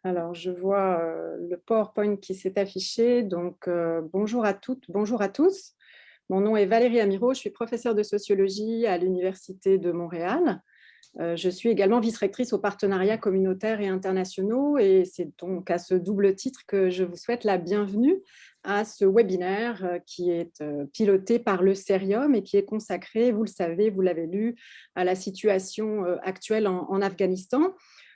Alors, je vois le PowerPoint qui s'est affiché. Donc, bonjour à toutes, bonjour à tous. Mon nom est Valérie Amiro, je suis professeure de sociologie à l'Université de Montréal. Je suis également vice-rectrice aux partenariats communautaires et internationaux et c'est donc à ce double titre que je vous souhaite la bienvenue à ce webinaire qui est piloté par le Cerium et qui est consacré, vous le savez, vous l'avez lu, à la situation actuelle en Afghanistan.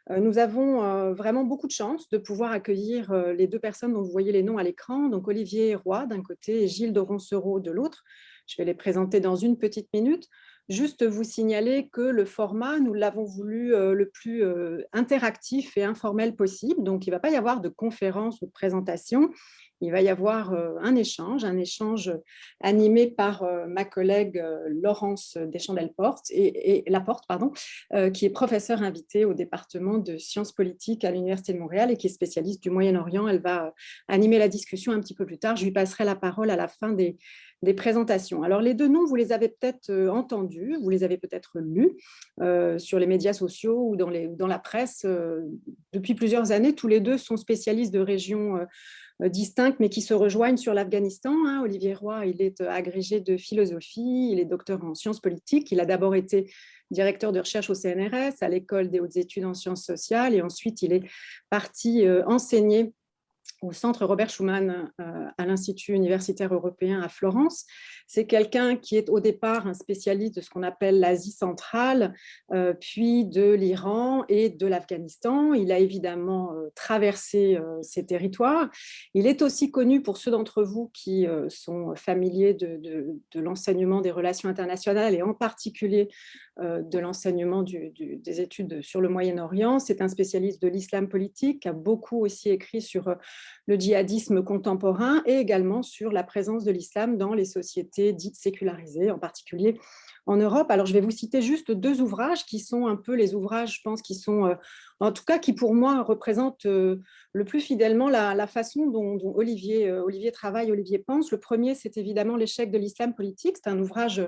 Nous avons vraiment beaucoup de chance de pouvoir accueillir les deux personnes dont vous voyez les noms à l'écran, donc Olivier Roy d'un côté et Gilles de Roncereau de l'autre. Je vais les présenter dans une petite minute. Juste vous signaler que le format, nous l'avons voulu le plus interactif et informel possible. Donc, il ne va pas y avoir de conférence ou de présentation. Il va y avoir un échange animé par ma collègue Laurence Deschamps-Delporte et Laporte, pardon, qui est professeure invitée au département de sciences politiques à l'Université de Montréal et qui est spécialiste du Moyen-Orient. Elle va animer la discussion un petit peu plus tard. Je lui passerai la parole à la fin des présentations. Alors, les deux noms, vous les avez peut-être entendus, vous les avez peut-être lus sur les médias sociaux ou dans la presse. Depuis plusieurs années, tous les deux sont spécialistes de régions distinctes, mais qui se rejoignent sur l'Afghanistan. Olivier Roy, il est agrégé de philosophie, il est docteur en sciences politiques. Il a d'abord été directeur de recherche au CNRS, à l'École des hautes études en sciences sociales, et ensuite il est parti enseigner au centre Robert Schuman à l'Institut universitaire européen à Florence. C'est quelqu'un qui est au départ un spécialiste de ce qu'on appelle l'Asie centrale, puis de l'Iran et de l'Afghanistan. Il a évidemment traversé ces territoires. Il est aussi connu pour ceux d'entre vous qui sont familiers de l'enseignement des relations internationales et en particulier de l'enseignement des études sur le Moyen-Orient. C'est un spécialiste de l'islam politique, qui a beaucoup aussi écrit sur le djihadisme contemporain et également sur la présence de l'islam dans les sociétés dites sécularisées, en particulier en Europe. Alors, je vais vous citer juste deux ouvrages qui sont un peu les ouvrages, je pense, qui sont, en tout cas, qui pour moi représentent le plus fidèlement la façon dont Olivier travaille, Olivier pense. Le premier, c'est évidemment L'échec de l'islam politique. C'est un ouvrage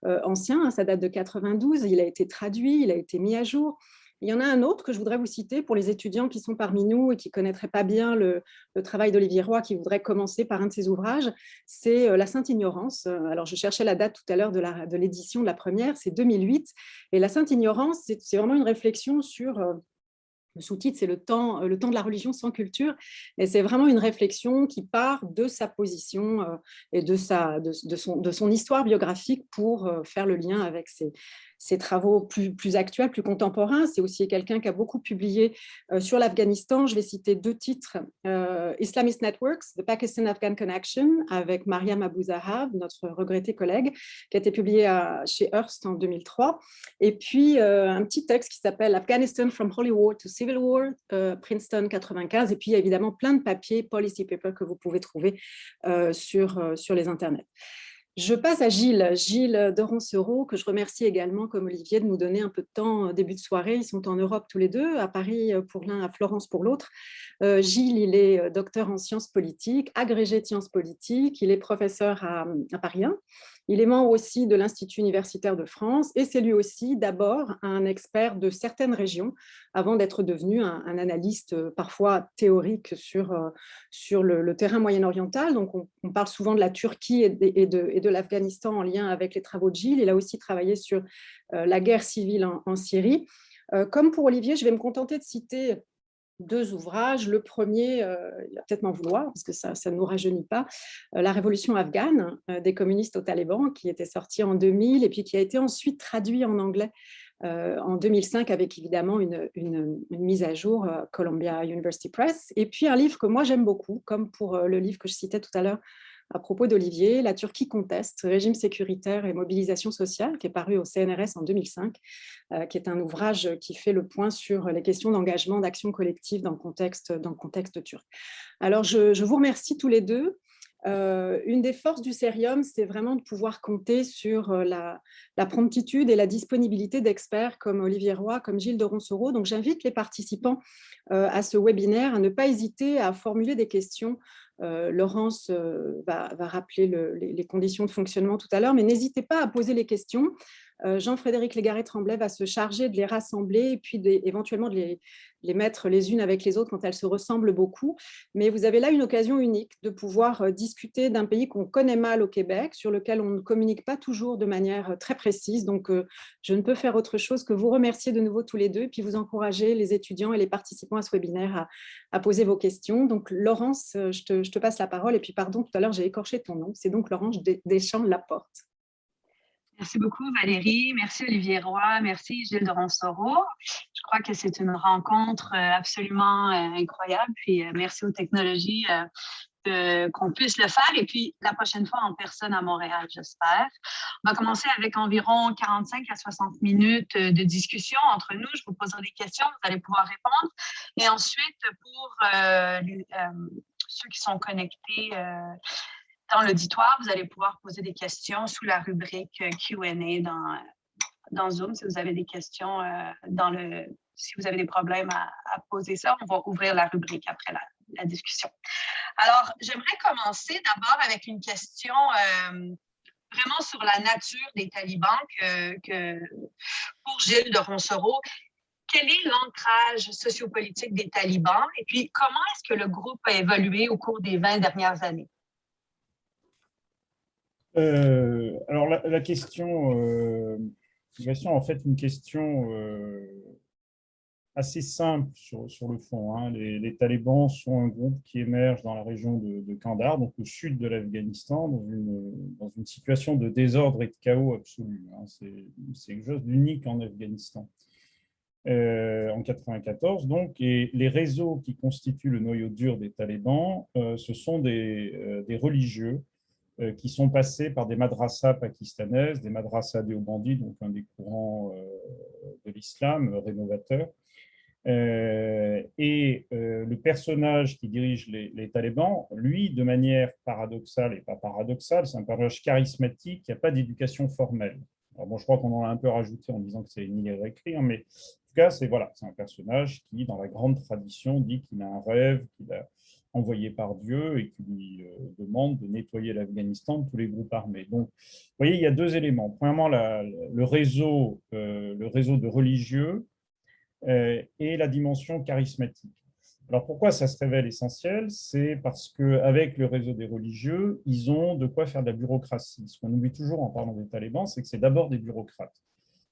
ancien, ça date de 92, il a été traduit, il a été mis à jour. Il y en a un autre que je voudrais vous citer pour les étudiants qui sont parmi nous et qui ne connaîtraient pas bien le travail d'Olivier Roy, qui voudraient commencer par un de ses ouvrages, c'est La Sainte Ignorance. Alors, je cherchais la date tout à l'heure de l'édition de la première, c'est 2008. Et La Sainte Ignorance, c'est vraiment une réflexion sur le sous-titre, c'est le temps de la religion sans culture. Et c'est vraiment une réflexion qui part de sa position et de son histoire biographique pour faire le lien avec ses travaux plus actuels, plus contemporains. C'est aussi quelqu'un qui a beaucoup publié sur l'Afghanistan. Je vais citer deux titres. Islamist Networks, The Pakistan-Afghan Connection, avec Mariam Abou Zahab, notre regrettée collègue, qui a été publié chez Hearst en 2003. Et puis, un petit texte qui s'appelle Afghanistan from Holy War to Civil War, Princeton 95. Et puis, il y a évidemment plein de papiers, policy papers, que vous pouvez trouver sur les internets. Je passe à Gilles de Roncereau, que je remercie également, comme Olivier, de nous donner un peu de temps début de soirée. Ils sont en Europe tous les deux, à Paris pour l'un, à Florence pour l'autre. Gilles, il est docteur en sciences politiques, agrégé de sciences politiques. Il est professeur à Paris 1. Il est membre aussi de l'Institut universitaire de France et c'est lui aussi d'abord un expert de certaines régions avant d'être devenu un analyste parfois théorique sur le terrain moyen-oriental. Donc, on parle souvent de la Turquie et de l'Afghanistan en lien avec les travaux de Gilles. Il a aussi travaillé sur la guerre civile en Syrie. Comme pour Olivier, je vais me contenter de citer deux ouvrages. Le premier, il va peut-être m'en vouloir, parce que ça ne nous rajeunit pas, La révolution afghane des communistes aux talibans, qui était sorti en 2000 et puis qui a été ensuite traduit en anglais en 2005 avec évidemment une mise à jour Columbia University Press. Et puis un livre que moi j'aime beaucoup, comme pour le livre que je citais tout à l'heure à propos d'Olivier, La Turquie conteste, régime sécuritaire et mobilisation sociale, qui est paru au CNRS en 2005, qui est un ouvrage qui fait le point sur les questions d'engagement, d'action collective dans le contexte turc. Alors, je vous remercie tous les deux. Une des forces du Cerium, c'est vraiment de pouvoir compter sur la promptitude et la disponibilité d'experts comme Olivier Roy, comme Gilles de Roncereau. Donc, j'invite les participants à ce webinaire à ne pas hésiter à formuler des questions Laurence va rappeler les conditions de fonctionnement tout à l'heure, mais n'hésitez pas à poser les questions. Jean-Frédéric Légaré-Tremblay va se charger de les rassembler et puis éventuellement de les mettre les unes avec les autres quand elles se ressemblent beaucoup. Mais vous avez là une occasion unique de pouvoir discuter d'un pays qu'on connaît mal au Québec, sur lequel on ne communique pas toujours de manière très précise. Donc, je ne peux faire autre chose que vous remercier de nouveau tous les deux et puis vous encourager, les étudiants et les participants à ce webinaire, à poser vos questions. Donc, Laurence, je te passe la parole. Et puis, pardon, tout à l'heure, j'ai écorché ton nom. C'est donc Laurence Deschamps-Laporte. Merci beaucoup Valérie, merci Olivier Roy, merci Gilles de Ronsoro. Je crois que c'est une rencontre absolument incroyable. Puis merci aux technologies qu'on puisse le faire. Et puis la prochaine fois en personne à Montréal, j'espère. On va commencer avec environ 45 à 60 minutes de discussion entre nous. Je vous poserai des questions, vous allez pouvoir répondre. Et ensuite, pour ceux qui sont connectés dans l'auditoire, vous allez pouvoir poser des questions sous la rubrique Q&A dans Zoom. Si vous avez des questions, si vous avez des problèmes à poser ça, on va ouvrir la rubrique après la discussion. Alors, j'aimerais commencer d'abord avec une question vraiment sur la nature des talibans pour Gilles de Ronsoro. Quel est l'ancrage sociopolitique des talibans et puis comment est-ce que le groupe a évolué au cours des 20 dernières années? Alors la question, en fait, une question assez simple sur le fond. Hein. Les talibans sont un groupe qui émerge dans la région de Kandahar, donc au sud de l'Afghanistan, dans une situation de désordre et de chaos absolu. Hein. C'est quelque chose d'unique en Afghanistan. En 1994, donc, et les réseaux qui constituent le noyau dur des talibans, ce sont des religieux qui sont passés par des madrasas pakistanaises, des madrasas déobandis, donc un des courants de l'islam rénovateur. Le personnage qui dirige les talibans, lui, de manière paradoxale, et pas paradoxale, c'est un personnage charismatique qui n'a pas d'éducation formelle. Alors bon, je crois qu'on en a un peu rajouté en disant que c'est une idée à écrire, mais en tout cas, c'est un personnage qui, dans la grande tradition, dit qu'il a un rêve, qu'il a envoyé par Dieu et qui lui demande de nettoyer l'Afghanistan de tous les groupes armés. Donc, vous voyez, il y a deux éléments. Premièrement, le réseau de religieux et la dimension charismatique. Alors, pourquoi ça se révèle essentiel? C'est parce qu'avec le réseau des religieux, ils ont de quoi faire de la bureaucratie. Ce qu'on oublie toujours en parlant des talibans, c'est que c'est d'abord des bureaucrates.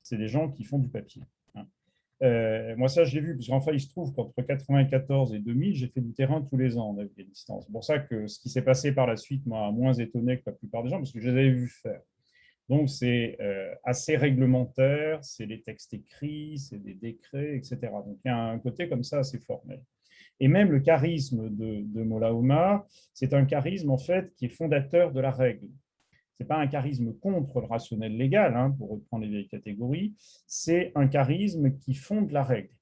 C'est des gens qui font du papier. Moi, ça, je l'ai vu, parce qu'enfin, il se trouve qu'entre 1994 et 2000, j'ai fait du terrain tous les ans en Afghanistan. C'est pour ça que ce qui s'est passé par la suite m'a moins étonné que la plupart des gens, parce que je les avais vus faire. Donc, c'est assez réglementaire, c'est les textes écrits, c'est des décrets, etc. Donc, il y a un côté comme ça assez formel. Et même le charisme de Mollah Omar, c'est un charisme, en fait, qui est fondateur de la règle. Ce n'est pas un charisme contre le rationnel légal, hein, pour reprendre les vieilles catégories, c'est un charisme qui fonde la règle.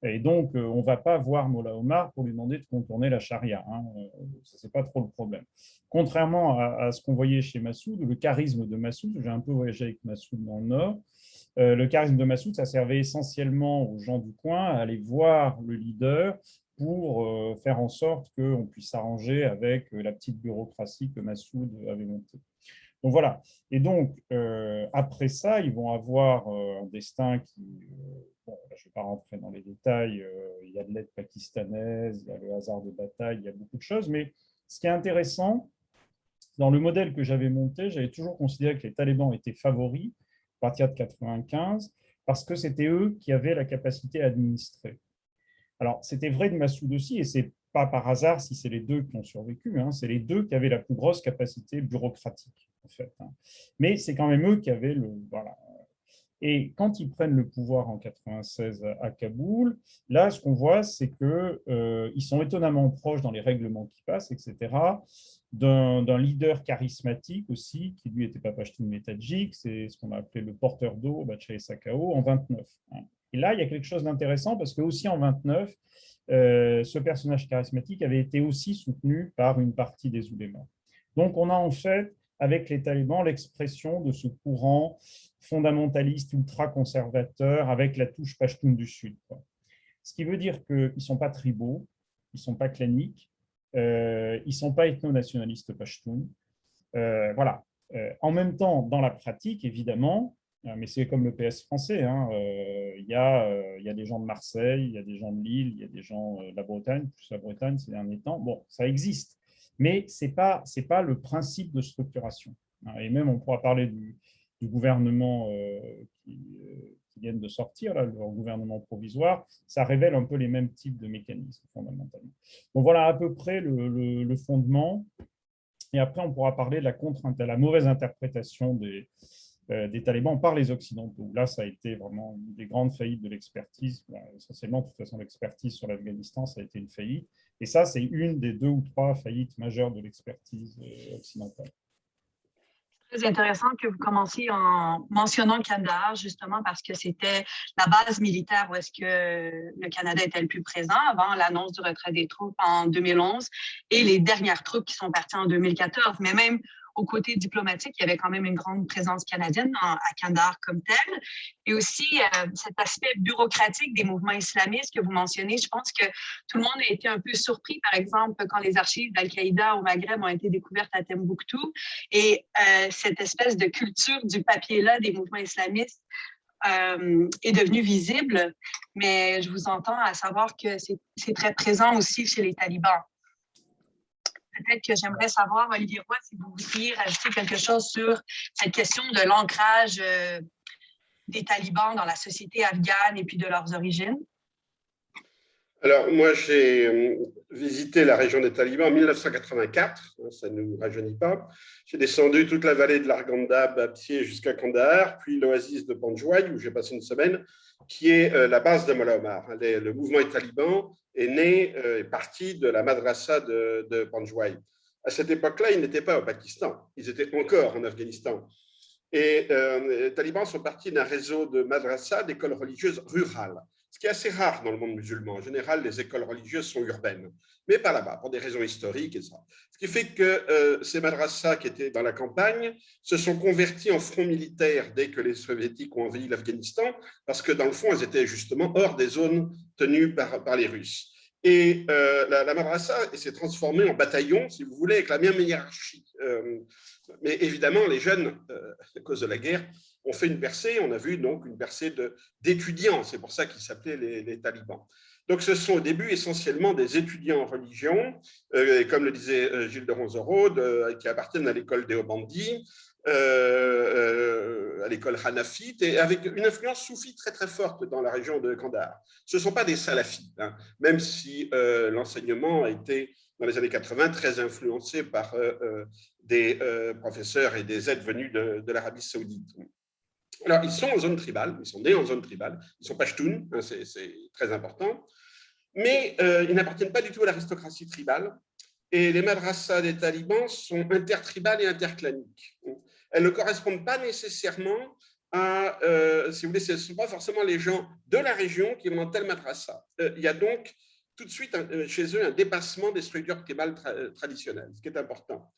Et donc, on ne va pas voir Mollah Omar pour lui demander de contourner la charia. Hein. Ce n'est pas trop le problème. Contrairement à ce qu'on voyait chez Massoud, le charisme de Massoud, j'ai un peu voyagé avec Massoud dans le Nord, le charisme de Massoud, ça servait essentiellement aux gens du coin à aller voir le leader pour faire en sorte qu'on puisse s'arranger avec la petite bureaucratie que Massoud avait montée. Donc voilà. Et donc, après ça, ils vont avoir un destin qui... bon, là, je ne vais pas rentrer dans les détails. Il y a de l'aide pakistanaise, il y a le hasard de bataille, il y a beaucoup de choses. Mais ce qui est intéressant, dans le modèle que j'avais monté, j'avais toujours considéré que les talibans étaient favoris à partir de 1995 parce que c'était eux qui avaient la capacité à administrer. Alors, c'était vrai de Massoud aussi, et ce n'est pas par hasard si c'est les deux qui ont survécu, hein, c'est les deux qui avaient la plus grosse capacité bureaucratique, en fait. Hein. Mais c'est quand même eux qui avaient le... Voilà. Et quand ils prennent le pouvoir en 1996 à Kaboul, là, ce qu'on voit, c'est qu'ils sont étonnamment proches dans les règlements qui passent, etc., d'un leader charismatique aussi, qui lui n'était pas Pashtun mais tadjik, c'est ce qu'on a appelé le porteur d'eau, Bachai Sakao, en 29. Hein. Et là, il y a quelque chose d'intéressant parce que aussi en 29, ce personnage charismatique avait été aussi soutenu par une partie des oulémas. Donc, on a en fait, avec les talibans, l'expression de ce courant fondamentaliste ultra-conservateur avec la touche Pashtun du Sud. Quoi. Ce qui veut dire qu'ils ne sont pas tribaux, ils ne sont pas claniques, Ils ne sont pas ethno-nationalistes pashtuns. Voilà. En même temps, dans la pratique, évidemment, mais c'est comme le PS français, hein, il y a des gens de Marseille, il y a des gens de Lille, il y a des gens de la Bretagne, plus la Bretagne ces derniers temps. Bon, ça existe, mais ce n'est pas le principe de structuration. Et même, on pourra parler du gouvernement qui viennent de sortir, là, leur gouvernement provisoire, ça révèle un peu les mêmes types de mécanismes, fondamentalement. Donc voilà à peu près le fondement. Et après, on pourra parler de la mauvaise interprétation des talibans par les Occidentaux. Là, ça a été vraiment une des grandes faillites de l'expertise. Essentiellement, de toute façon, l'expertise sur l'Afghanistan, ça a été une faillite. Et ça, c'est une des 2 ou 3 faillites majeures de l'expertise occidentale. Très intéressant que vous commenciez en mentionnant Kandahar, justement parce que c'était la base militaire où est-ce que le Canada était le plus présent avant l'annonce du retrait des troupes en 2011 et les dernières troupes qui sont parties en 2014. Mais même au côté diplomatique, il y avait quand même une grande présence canadienne à Kandahar comme telle. Et aussi, cet aspect bureaucratique des mouvements islamistes que vous mentionnez, je pense que tout le monde a été un peu surpris, par exemple, quand les archives d'Al-Qaïda au Maghreb ont été découvertes à Tombouctou. Et cette espèce de culture du papier-là des mouvements islamistes est devenue visible. Mais je vous entends à savoir que c'est très présent aussi chez les talibans. Peut-être que j'aimerais savoir, Olivier Roy, si vous voudriez rajouter quelque chose sur cette question de l'ancrage des talibans dans la société afghane et puis de leurs origines. Alors, moi, j'ai visité la région des talibans en 1984, ça ne nous rajeunit pas. J'ai descendu toute la vallée de l'Arghandab à pied jusqu'à Kandahar, puis l'oasis de Panjwai, où j'ai passé une semaine, qui est la base de Mullah Omar. Le mouvement taliban est né, est parti de la madrasa de Panjwai. À cette époque-là, ils n'étaient pas au Pakistan, ils étaient encore en Afghanistan. Et les talibans sont partis d'un réseau de madrasas, d'écoles religieuses rurales, ce qui est assez rare dans le monde musulman. En général, les écoles religieuses sont urbaines, mais pas là-bas, pour des raisons historiques et ça. Ce qui fait que ces madrasas qui étaient dans la campagne se sont convertis en front militaire dès que les soviétiques ont envahi l'Afghanistan, parce que dans le fond, elles étaient justement hors des zones tenues par les Russes. Et la madrasa s'est transformée en bataillon, si vous voulez, avec la même hiérarchie. Mais évidemment, les jeunes, à cause de la guerre, ont fait une percée. On a vu donc une percée d'étudiants. C'est pour ça qu'ils s'appelaient les talibans. Donc, ce sont au début essentiellement des étudiants en religion, et comme le disait Gilles de Ronzorode, qui appartiennent à l'école Déobandi, à l'école hanafite, et avec une influence soufie très très forte dans la région de Kandahar. Ce ne sont pas des salafites, hein, même si l'enseignement a été, dans les années 80, très influencé par des professeurs et des aides venus de l'Arabie saoudite. Alors, ils sont en zone tribale, ils sont nés en zone tribale, ils sont pashtuns, hein, c'est très important, mais ils n'appartiennent pas du tout à l'aristocratie tribale, et les madrasas des talibans sont intertribales et interclaniques. Elles ne correspondent pas nécessairement à, si vous voulez, ce ne sont pas forcément les gens de la région qui vont dans telle madrasa. Il y a donc tout de suite chez eux un dépassement des structures tribales traditionnelles, ce qui est important.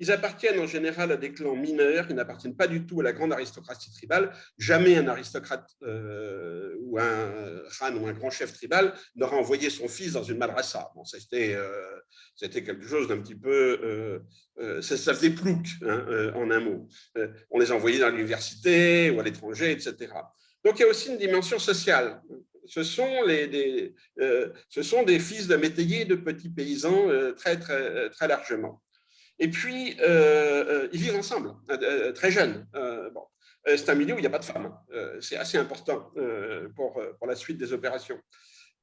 Ils appartiennent en général à des clans mineurs, ils n'appartiennent pas du tout à la grande aristocratie tribale. Jamais un aristocrate ou un khan ou un grand chef tribal n'aura envoyé son fils dans une madrasa. Bon, c'était quelque chose d'un petit peu... ça faisait plouc, hein, en un mot. On les envoyait dans l'université ou à l'étranger, etc. Donc, il y a aussi une dimension sociale. Ce sont des fils de métayers, de petits paysans très, très, très largement. Et puis, ils vivent ensemble, très jeunes. Bon. C'est un milieu où il n'y a pas de femmes. C'est assez important pour la suite des opérations.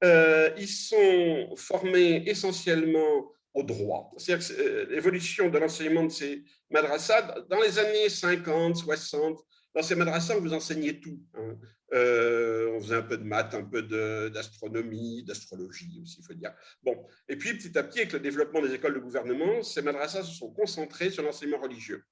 Ils sont formés essentiellement au droit. C'est-à-dire que l'évolution de l'enseignement de ces madrasas, dans les années 50, 60, dans ces madrasas, on vous enseignait tout. Hein. On faisait un peu de maths, un peu d'astronomie, d'astrologie aussi, il faut dire. Bon. Et puis, petit à petit, avec le développement des écoles de gouvernement, ces madrasas se sont concentrés sur l'enseignement religieux.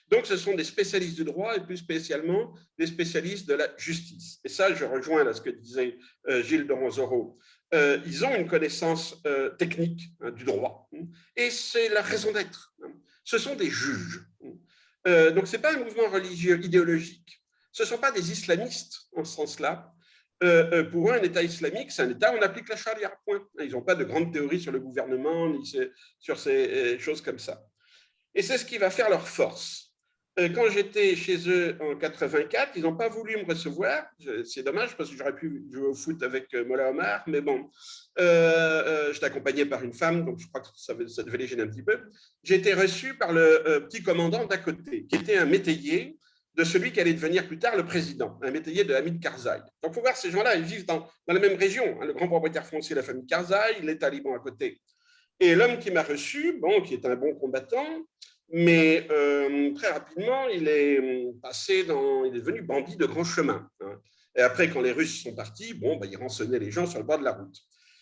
Donc, ce sont des spécialistes du droit et plus spécialement des spécialistes de la justice. Et ça, je rejoins là ce que disait Gilles de Ronzorode. Ils ont une connaissance technique, hein, du droit. Et c'est la raison d'être. Ce sont des juges. Donc, ce n'est pas un mouvement religieux idéologique. Ce ne sont pas des islamistes en ce sens-là. pour eux, un État islamique, c'est un État où on applique la charia, point. Ils n'ont pas de grandes théories sur le gouvernement, ni sur ces choses comme ça. Et c'est ce qui va faire leur force. Quand j'étais chez eux en 84, ils n'ont pas voulu me recevoir. C'est dommage parce que j'aurais pu jouer au foot avec Mollah Omar, mais bon, j'étais accompagné par une femme, donc je crois que ça devait les gêner un petit peu. J'ai été reçu par le petit commandant d'à côté, qui était un métayer de celui qui allait devenir plus tard le président, un métayer de Hamid Karzai. Donc, il faut voir, ces gens-là, ils vivent dans la même région. Le grand propriétaire foncier, la famille Karzai, les talibans à côté. Et l'homme qui m'a reçu, bon, qui est un bon combattant, mais très rapidement, il est devenu bandit de grand chemin. Hein. Et après, quand les Russes sont partis, bon, il rançonnait les gens sur le bord de la route.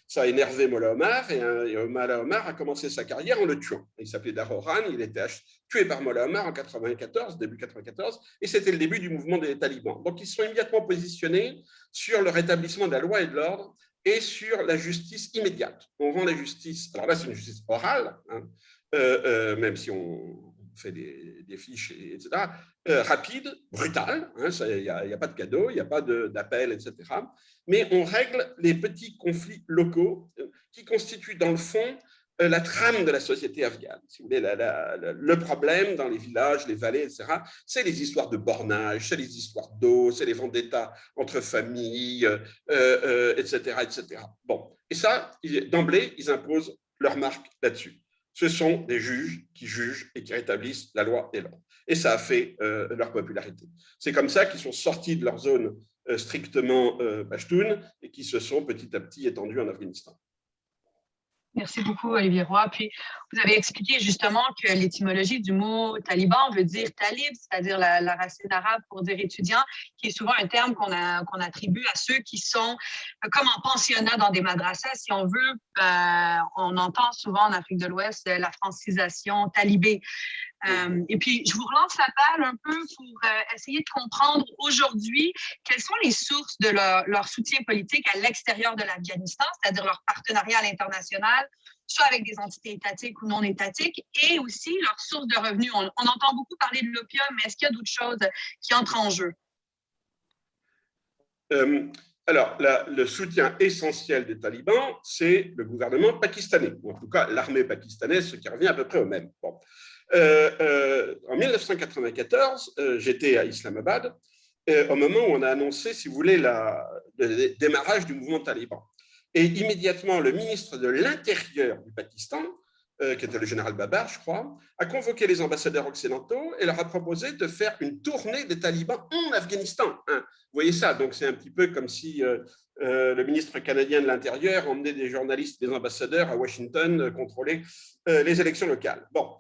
Ça a énervé Mollah Omar, et Mollah Omar a commencé sa carrière en le tuant. Il s'appelait Daroran, il était tué par Mollah Omar en 94, début 94, et c'était le début du mouvement des talibans. Donc, ils se sont immédiatement positionnés sur le rétablissement de la loi et de l'ordre et sur la justice immédiate. On rend la justice, alors là, c'est une justice orale, hein, même si on fait des fiches, etc., rapide, brutale, il n'y a pas de cadeau, il n'y a pas d'appel, etc. Mais on règle les petits conflits locaux qui constituent dans le fond la trame de la société afghane. Si vous voulez, le problème dans les villages, les vallées, etc., c'est les histoires de bornage, c'est les histoires d'eau, c'est les vendettas entre familles, etc., etc. Bon, et ça, d'emblée, ils imposent leur marque là-dessus. Ce sont des juges qui jugent et qui rétablissent la loi et l'ordre. Et ça a fait leur popularité. C'est comme ça qu'ils sont sortis de leur zone strictement pachtoune et qui se sont petit à petit étendus en Afghanistan. Merci beaucoup, Olivier Roy. Puis, vous avez expliqué justement que l'étymologie du mot taliban veut dire talib, c'est-à-dire la racine arabe pour dire étudiant, qui est souvent un terme qu'on attribue à ceux qui sont comme en pensionnat dans des madrasas, si on veut. On entend souvent en Afrique de l'Ouest la francisation talibé. Et puis, je vous relance la balle un peu pour essayer de comprendre aujourd'hui quelles sont les sources de leur soutien politique à l'extérieur de l'Afghanistan, c'est-à-dire leur partenariat à l'international, soit avec des entités étatiques ou non étatiques, et aussi leurs sources de revenus. On entend beaucoup parler de l'opium, mais est-ce qu'il y a d'autres choses qui entrent en jeu? Alors, le soutien essentiel des talibans, c'est le gouvernement pakistanais, ou en tout cas l'armée pakistanaise, ce qui revient à peu près au même. Bon. En 1994, j'étais à Islamabad, au moment où on a annoncé, si vous voulez, le démarrage du mouvement taliban. Et immédiatement, le ministre de l'Intérieur du Pakistan, qui était le général Babar, je crois, a convoqué les ambassadeurs occidentaux et leur a proposé de faire une tournée des talibans en Afghanistan. Hein. Vous voyez ça, donc c'est un petit peu comme si le ministre canadien de l'Intérieur emmenait des journalistes, des ambassadeurs à Washington contrôler les élections locales. Bon.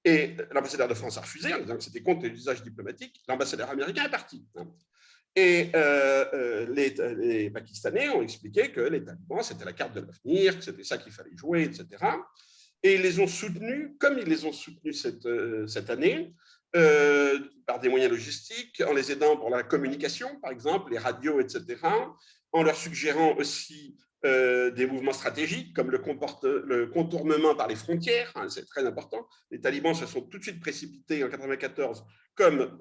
Et l'ambassadeur de France a refusé en disant que c'était contre les usages diplomatiques. L'ambassadeur américain est parti. Hein. Et les Pakistanais ont expliqué que les talibans, c'était la carte de l'avenir, que c'était ça qu'il fallait jouer, etc. Et ils les ont soutenus, comme ils les ont soutenus cette année, par des moyens logistiques, en les aidant pour la communication, par exemple, les radios, etc., en leur suggérant aussi des mouvements stratégiques, comme le contournement par les frontières, hein, c'est très important. Les talibans se sont tout de suite précipités en 1994, comme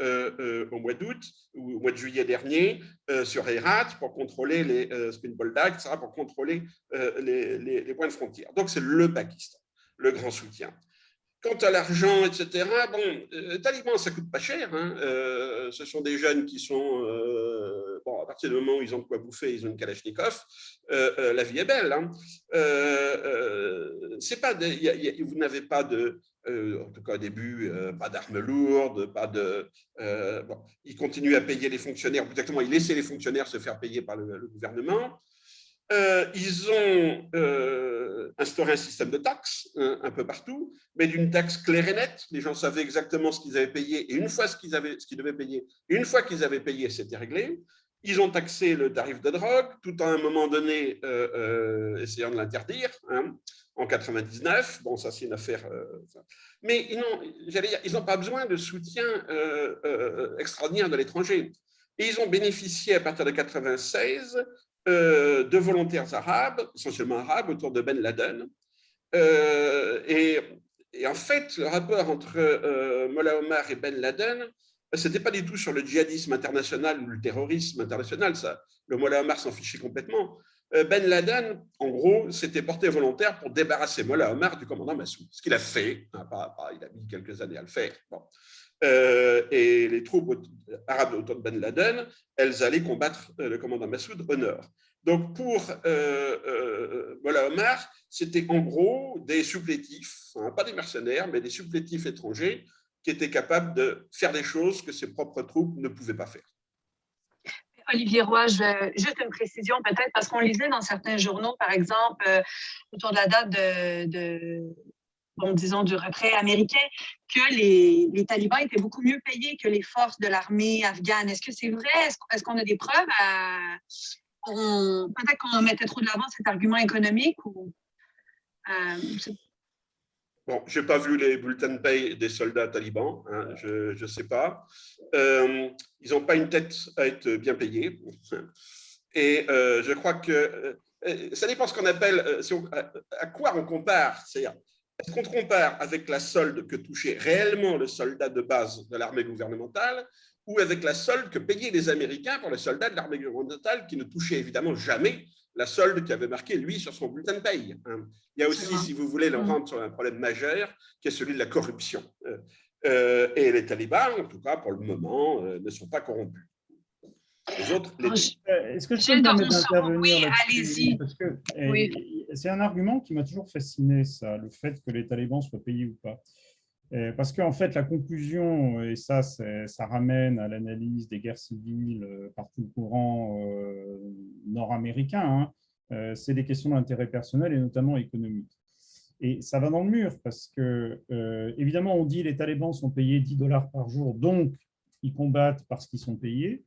au mois d'août ou au mois de juillet dernier, sur Herat, pour contrôler les Spinbolda, etc., pour contrôler les points de frontière. Donc, c'est le Pakistan, le grand soutien. Quant à l'argent, etc., bon, talibans, ça coûte pas cher. Hein. Ce sont des jeunes qui sont, bon, à partir du moment où ils ont de quoi bouffer, ils ont une Kalachnikov. La vie est belle. Hein. C'est pas vous n'avez pas en tout cas au début, pas d'armes lourdes, pas de. Bon, ils continuent à payer les fonctionnaires. Exactement, ils laissaient les fonctionnaires se faire payer par le gouvernement. Ils ont instauré un système de taxes un peu partout, mais d'une taxe claire et nette. Les gens savaient exactement ce qu'ils avaient payé et une fois ce qu'ils devaient payer, et une fois qu'ils avaient payé, c'était réglé. Ils ont taxé le tarif de drogue, tout à un moment donné essayant de l'interdire, hein, en 99. Bon, ça c'est une affaire. Mais ils n'ont pas besoin de soutien extraordinaire de l'étranger. Et ils ont bénéficié à partir de 1996 de volontaires arabes, essentiellement arabes, autour de Ben Laden. Et en fait, le rapport entre Mollah Omar et Ben Laden ce n'était pas du tout sur le djihadisme international ou le terrorisme international, ça, le Mollah Omar s'en fichait complètement. Ben Laden, en gros, s'était porté volontaire pour débarrasser Mollah Omar du commandant Massoud, ce qu'il a fait, hein, il a mis quelques années à le faire. Bon. Et les troupes arabes autour de Ben Laden, elles allaient combattre le commandant Massoud au nord. Donc pour Mollah Omar, c'était en gros des supplétifs, hein, pas des mercenaires, mais des supplétifs étrangers qui étaient capables de faire des choses que ses propres troupes ne pouvaient pas faire. Olivier Roy, juste une précision peut-être, parce qu'on lisait dans certains journaux, par exemple, autour de la date disons, du retrait américain, que les talibans étaient beaucoup mieux payés que les forces de l'armée afghane. Est-ce que c'est vrai? Est-ce qu'on a des preuves? Peut-être qu'on mettait trop de l'avant cet argument économique ou… Bon, je n'ai pas vu les bulletins de paye des soldats talibans, hein, je ne sais pas. Ils n'ont pas une tête à être bien payés. Et je crois que ça dépend ce qu'on appelle, à quoi on compare. C'est-à-dire, est-ce qu'on compare avec la solde que touchait réellement le soldat de base de l'armée gouvernementale ou avec la solde que payaient les Américains pour les soldats de l'armée gouvernementale qui ne touchaient évidemment jamais la solde qui avait marqué, lui, sur son bulletin de paye. Il y a aussi, si vous voulez, on rentre sur un problème majeur, qui est celui de la corruption. Et les talibans, en tout cas, pour le moment, ne sont pas corrompus. Les autres, est-ce que je peux me permettre d'intervenir là-dessus? Allez-y. Parce que c'est un argument qui m'a toujours fasciné, ça, le fait que les talibans soient payés ou pas. Parce qu'en fait, la conclusion, et ça ramène à l'analyse des guerres civiles par tout le courant nord-américain, hein, c'est des questions d'intérêt personnel et notamment économique. Et ça va dans le mur parce que, évidemment, on dit les talibans sont payés $10 par jour, donc ils combattent parce qu'ils sont payés.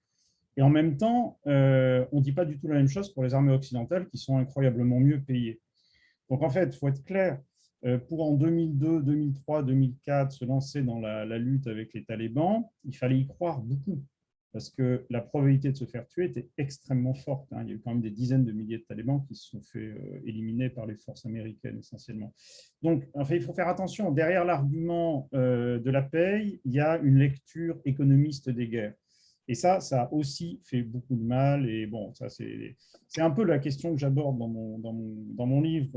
Et en même temps, on ne dit pas du tout la même chose pour les armées occidentales qui sont incroyablement mieux payées. Donc, en fait, il faut être clair. Pour en 2002, 2003, 2004 se lancer dans la lutte avec les talibans, il fallait y croire beaucoup parce que la probabilité de se faire tuer était extrêmement forte. Il y a eu quand même des dizaines de milliers de talibans qui se sont fait éliminer par les forces américaines essentiellement. Donc, en fait, il faut faire attention. Derrière l'argument de la paix, il y a une lecture économiste des guerres. Et ça a aussi fait beaucoup de mal. Et bon, ça, c'est un peu la question que j'aborde dans mon livre.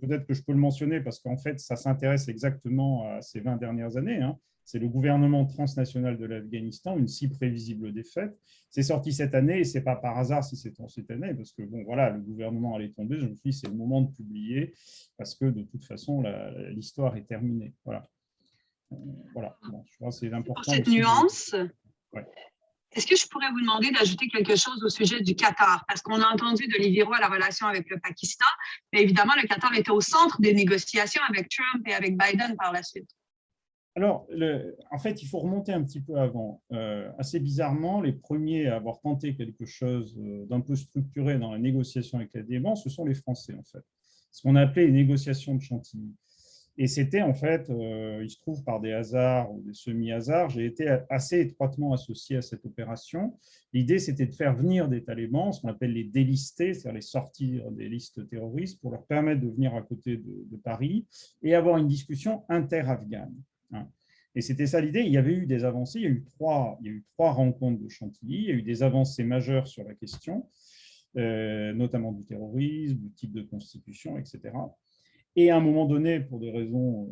Peut-être que je peux le mentionner parce qu'en fait, ça s'intéresse exactement à ces 20 dernières années. Hein. C'est le gouvernement transnational de l'Afghanistan, une si prévisible défaite. C'est sorti cette année et ce n'est pas par hasard si c'est cette année parce que, bon, voilà, le gouvernement allait tomber. Je me suis dit, c'est le moment de publier parce que, de toute façon, l'histoire est terminée. Voilà. Voilà. Bon, je crois que c'est important. Pour cette nuance. Ouais. Est-ce que je pourrais vous demander d'ajouter quelque chose au sujet du Qatar? Parce qu'on a entendu d'Olivier Roy la relation avec le Pakistan, mais évidemment, le Qatar était au centre des négociations avec Trump et avec Biden par la suite. Alors, en fait, il faut remonter un petit peu avant. Assez bizarrement, les premiers à avoir tenté quelque chose d'un peu structuré dans la négociation avec les Talibans, ce sont les Français, en fait. Ce qu'on a appelé les négociations de Chantilly. Et c'était en fait, il se trouve par des hasards ou des semi-hasards, j'ai été assez étroitement associé à cette opération. L'idée, c'était de faire venir des talibans, ce qu'on appelle les délistés, c'est-à-dire les sortir des listes terroristes pour leur permettre de venir à côté de Paris et avoir une discussion inter-afghane. Et c'était ça l'idée. Il y avait eu des avancées, il y a eu trois rencontres de Chantilly, il y a eu des avancées majeures sur la question, notamment du terrorisme, du type de constitution, etc. Et à un moment donné, pour des raisons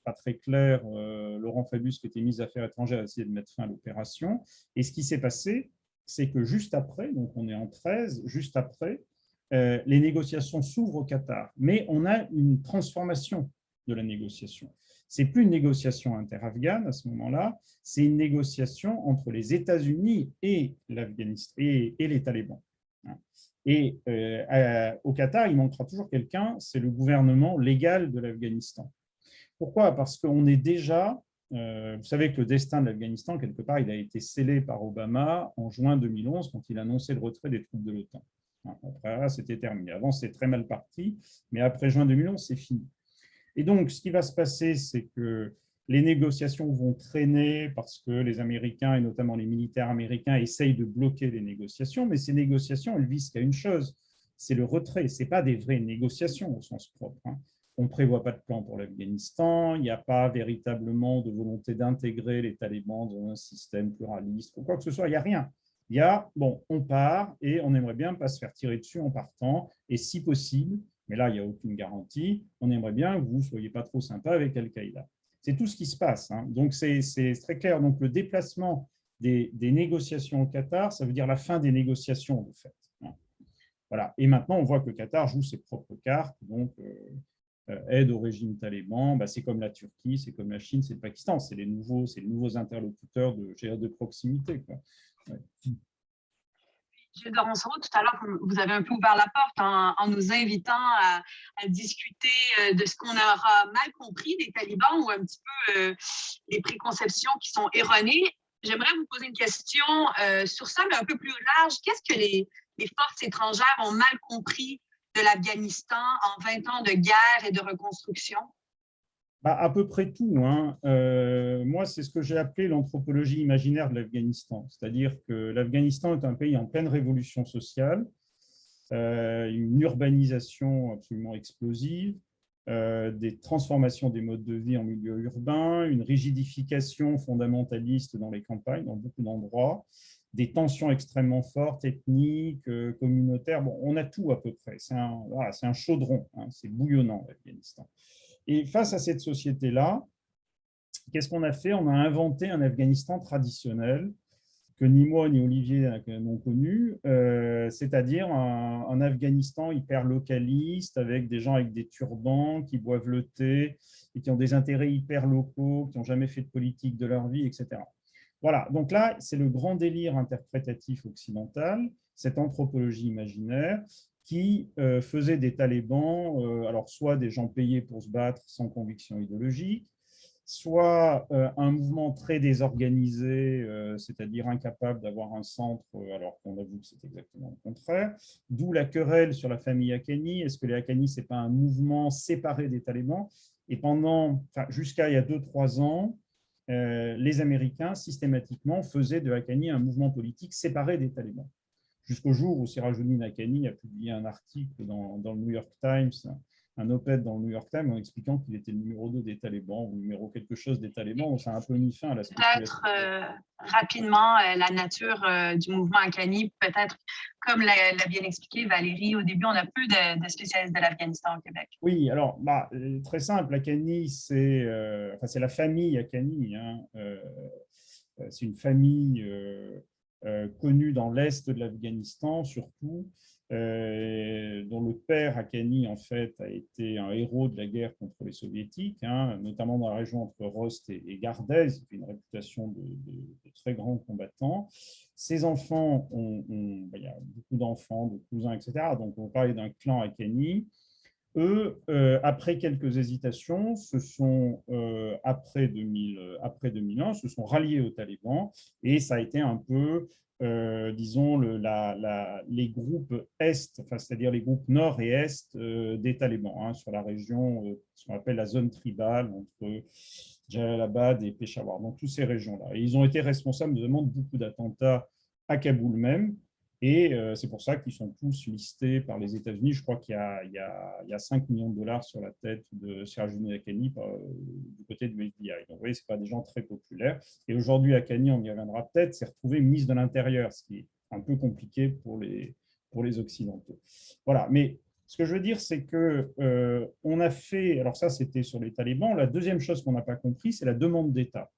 pas très claires, Laurent Fabius, qui était ministre des Affaires étrangères, a essayé de mettre fin à l'opération. Et ce qui s'est passé, c'est que juste après, donc on est en 13, juste après, les négociations s'ouvrent au Qatar. Mais on a une transformation de la négociation. Ce n'est plus une négociation inter-afghane à ce moment-là, c'est une négociation entre les États-Unis et l'Afghanistan et les talibans. Et au Qatar, il manquera toujours quelqu'un, c'est le gouvernement légal de l'Afghanistan. Pourquoi? Parce qu'on est déjà, vous savez que le destin de l'Afghanistan, quelque part, il a été scellé par Obama en juin 2011 quand il a annoncé le retrait des troupes de l'OTAN. Après, c'était terminé. Avant, c'était très mal parti, mais après juin 2011, c'est fini. Et donc, ce qui va se passer, c'est que les négociations vont traîner parce que les Américains, et notamment les militaires américains, essayent de bloquer les négociations, mais ces négociations, elles visent qu'à une chose, c'est le retrait. Ce n'est pas des vraies négociations au sens propre. on ne prévoit pas de plan pour l'Afghanistan, il n'y a pas véritablement de volonté d'intégrer les talibans dans un système pluraliste ou quoi que ce soit, il n'y a rien. Il y a, bon, on part et on aimerait bien ne pas se faire tirer dessus en partant, et si possible, mais là, il n'y a aucune garantie, on aimerait bien que vous ne soyez pas trop sympa avec Al-Qaïda. C'est tout ce qui se passe. Hein. Donc, c'est très clair. Donc, le déplacement des négociations au Qatar, ça veut dire la fin des négociations, de fait. Voilà. Et maintenant, on voit que le Qatar joue ses propres cartes, donc aide au régime taliban, c'est comme la Turquie, c'est comme la Chine, c'est le Pakistan, c'est les nouveaux interlocuteurs de proximité. Quoi. Ouais. Gilles de Roncereau, tout à l'heure, vous avez un peu ouvert la porte en nous invitant à discuter de ce qu'on aura mal compris des talibans ou un petit peu les préconceptions qui sont erronées. J'aimerais vous poser une question sur ça, mais un peu plus large. Qu'est-ce que les forces étrangères ont mal compris de l'Afghanistan en 20 ans de guerre et de reconstruction? À peu près tout. Hein. Moi, c'est ce que j'ai appelé l'anthropologie imaginaire de l'Afghanistan. C'est-à-dire que l'Afghanistan est un pays en pleine révolution sociale, une urbanisation absolument explosive, des transformations des modes de vie en milieu urbain, une rigidification fondamentaliste dans les campagnes, dans beaucoup d'endroits, des tensions extrêmement fortes, ethniques, communautaires. Bon, on a tout à peu près. C'est un chaudron, hein, c'est bouillonnant, l'Afghanistan. Et face à cette société-là, qu'est-ce qu'on a fait? On a inventé un Afghanistan traditionnel que ni moi ni Olivier n'ont connu, c'est-à-dire un Afghanistan hyper localiste, avec des gens avec des turbans qui boivent le thé et qui ont des intérêts hyper locaux, qui n'ont jamais fait de politique de leur vie, etc. Voilà, donc là, c'est le grand délire interprétatif occidental, cette anthropologie imaginaire, qui faisait des talibans, alors soit des gens payés pour se battre sans conviction idéologique, soit un mouvement très désorganisé, c'est-à-dire incapable d'avoir un centre, alors qu'on a vu que c'est exactement le contraire. D'où la querelle sur la famille Haqqani. Est-ce que les Haqqani, ce n'est pas un mouvement séparé des talibans? Et jusqu'à il y a 2-3 ans, les Américains, systématiquement, faisaient de Haqqani un mouvement politique séparé des talibans. Jusqu'au jour où Sirajuddin Haqqani a publié un article dans le New York Times, un op-ed dans le New York Times en expliquant qu'il était le numéro 2 des talibans ou numéro quelque chose des talibans. Donc, ça a un peu mis fin à la spéculation. Peut-être rapidement la nature du mouvement Haqqani, peut-être comme l'a bien expliqué Valérie, au début, on a peu de spécialistes de l'Afghanistan au Québec. Oui, alors, très simple, Haqqani, c'est la famille Haqqani. Hein, c'est une famille connue dans l'est de l'Afghanistan, surtout, dont le père Haqqani, en fait, a été un héros de la guerre contre les soviétiques, hein, notamment dans la région entre Rost et Gardez. Il a une réputation de très grand combattant. Ses enfants, il y a beaucoup d'enfants, de cousins, etc. Donc, on parlait d'un clan Haqqani. Eux, après quelques hésitations, après 2001, se sont ralliés aux talibans, et ça a été un peu, disons, les groupes Est, c'est-à-dire les groupes Nord et Est des talibans, hein, sur la région, ce qu'on appelle la zone tribale, entre Jalalabad et Peshawar, donc toutes ces régions-là. Et ils ont été responsables notamment de beaucoup d'attentats à Kaboul même. Et c'est pour ça qu'ils sont tous listés par les États-Unis. Je crois qu'il y a 5 millions de dollars sur la tête de Sirajuddin Haqqani du côté de FBI. Donc, vous voyez, ce pas des gens très populaires. Et aujourd'hui, Haqqani, on y reviendra peut-être, s'est retrouvé ministre de l'Intérieur, ce qui est un peu compliqué pour les Occidentaux. Voilà. Mais ce que je veux dire, c'est qu'on a fait, alors ça, c'était sur les talibans. La deuxième chose qu'on n'a pas compris, c'est la demande d'État.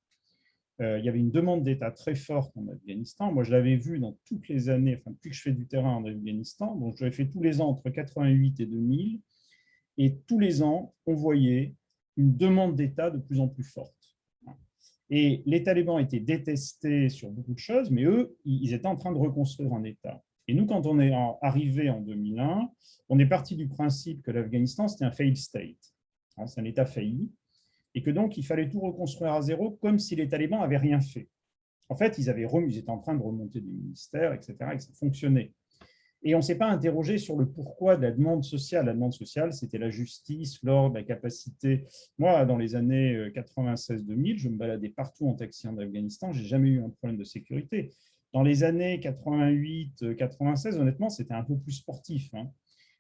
Il y avait une demande d'État très forte en Afghanistan. Moi, je l'avais vu dans toutes les années, depuis que je fais du terrain en Afghanistan. Donc, je l'avais fait tous les ans entre 88 et 2000. Et tous les ans, on voyait une demande d'État de plus en plus forte. Et les talibans étaient détestés sur beaucoup de choses, mais eux, ils étaient en train de reconstruire un État. Et nous, quand on est arrivé en 2001, on est parti du principe que l'Afghanistan, c'était un failed state. C'est un État failli. Et que donc, il fallait tout reconstruire à zéro, comme si les talibans n'avaient rien fait. En fait, ils étaient en train de remonter des ministères, etc., et ça fonctionnait. Et on ne s'est pas interrogé sur le pourquoi de la demande sociale. La demande sociale, c'était la justice, l'ordre, la capacité. Moi, dans les années 96-2000, je me baladais partout en taxi en Afghanistan, je n'ai jamais eu un problème de sécurité. Dans les années 88-96, honnêtement, c'était un peu plus sportif. Hein.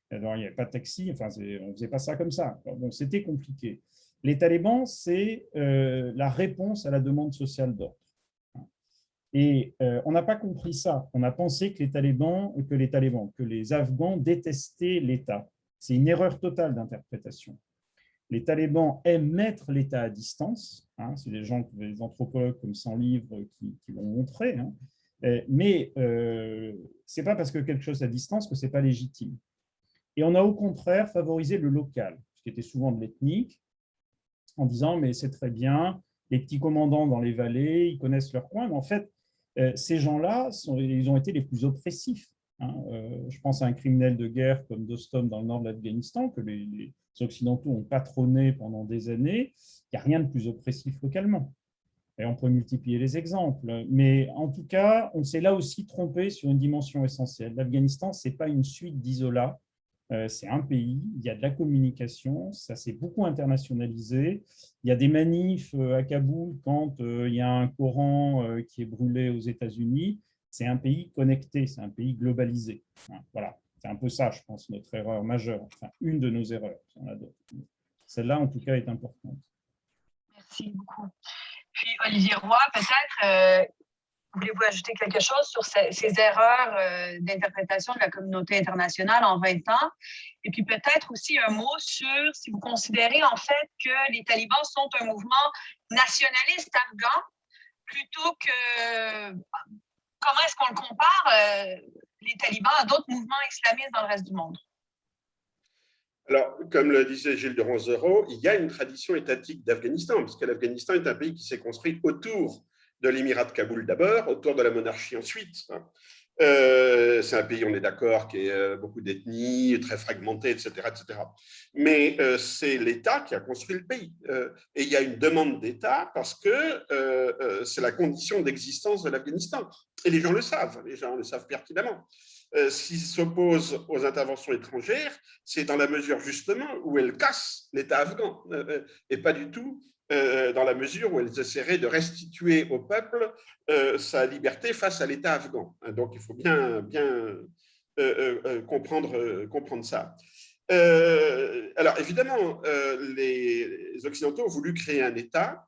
Alors, il n'y avait pas de taxi, enfin, on ne faisait pas ça comme ça. Bon, c'était compliqué. Les talibans, c'est la réponse à la demande sociale d'ordre. Et on n'a pas compris ça. On a pensé que les Afghans détestaient l'État. C'est une erreur totale d'interprétation. Les talibans aiment mettre l'État à distance. C'est des anthropologues comme Centlivre qui l'ont montré. Mais ce n'est pas parce que quelque chose est à distance que ce n'est pas légitime. Et on a au contraire favorisé le local, ce qui était souvent de l'ethnique, en disant mais c'est très bien, les petits commandants dans les vallées, ils connaissent leur coin, mais en fait, ces gens-là, ils ont été les plus oppressifs. Je pense à un criminel de guerre comme Dostum dans le nord de l'Afghanistan, que les Occidentaux ont patronné pendant des années. Il n'y a rien de plus oppressif localement. Et on peut multiplier les exemples. Mais en tout cas, on s'est là aussi trompé sur une dimension essentielle. L'Afghanistan, ce n'est pas une suite d'isolats. C'est un pays, il y a de la communication, ça s'est beaucoup internationalisé. Il y a des manifs à Kaboul quand il y a un Coran qui est brûlé aux États-Unis. C'est un pays connecté, c'est un pays globalisé. Voilà, c'est un peu ça, je pense, notre erreur majeure, enfin, une de nos erreurs. Celle-là, en tout cas, est importante. Merci beaucoup. Puis, Olivier Roy, peut-être, voulez-vous ajouter quelque chose sur ces erreurs d'interprétation de la communauté internationale en 20 ans? Et puis peut-être aussi un mot sur si vous considérez en fait que les talibans sont un mouvement nationaliste afghan plutôt que… Comment est-ce qu'on le compare, les talibans, à d'autres mouvements islamistes dans le reste du monde? Alors, comme le disait Gilles de Ronzero, il y a une tradition étatique d'Afghanistan, puisque l'Afghanistan est un pays qui s'est construit autour de l'émirat de Kaboul d'abord, autour de la monarchie ensuite. C'est un pays, on est d'accord, qui est beaucoup d'ethnies, très fragmenté, etc. etc. Mais c'est l'État qui a construit le pays. Et il y a une demande d'État parce que c'est la condition d'existence de l'Afghanistan. Et les gens le savent pertinemment. S'ils s'opposent aux interventions étrangères, c'est dans la mesure justement où elles cassent l'État afghan, et pas du tout dans la mesure où elles essaieraient de restituer au peuple sa liberté face à l'État afghan. Donc, il faut bien comprendre ça. Alors, évidemment, les Occidentaux ont voulu créer un État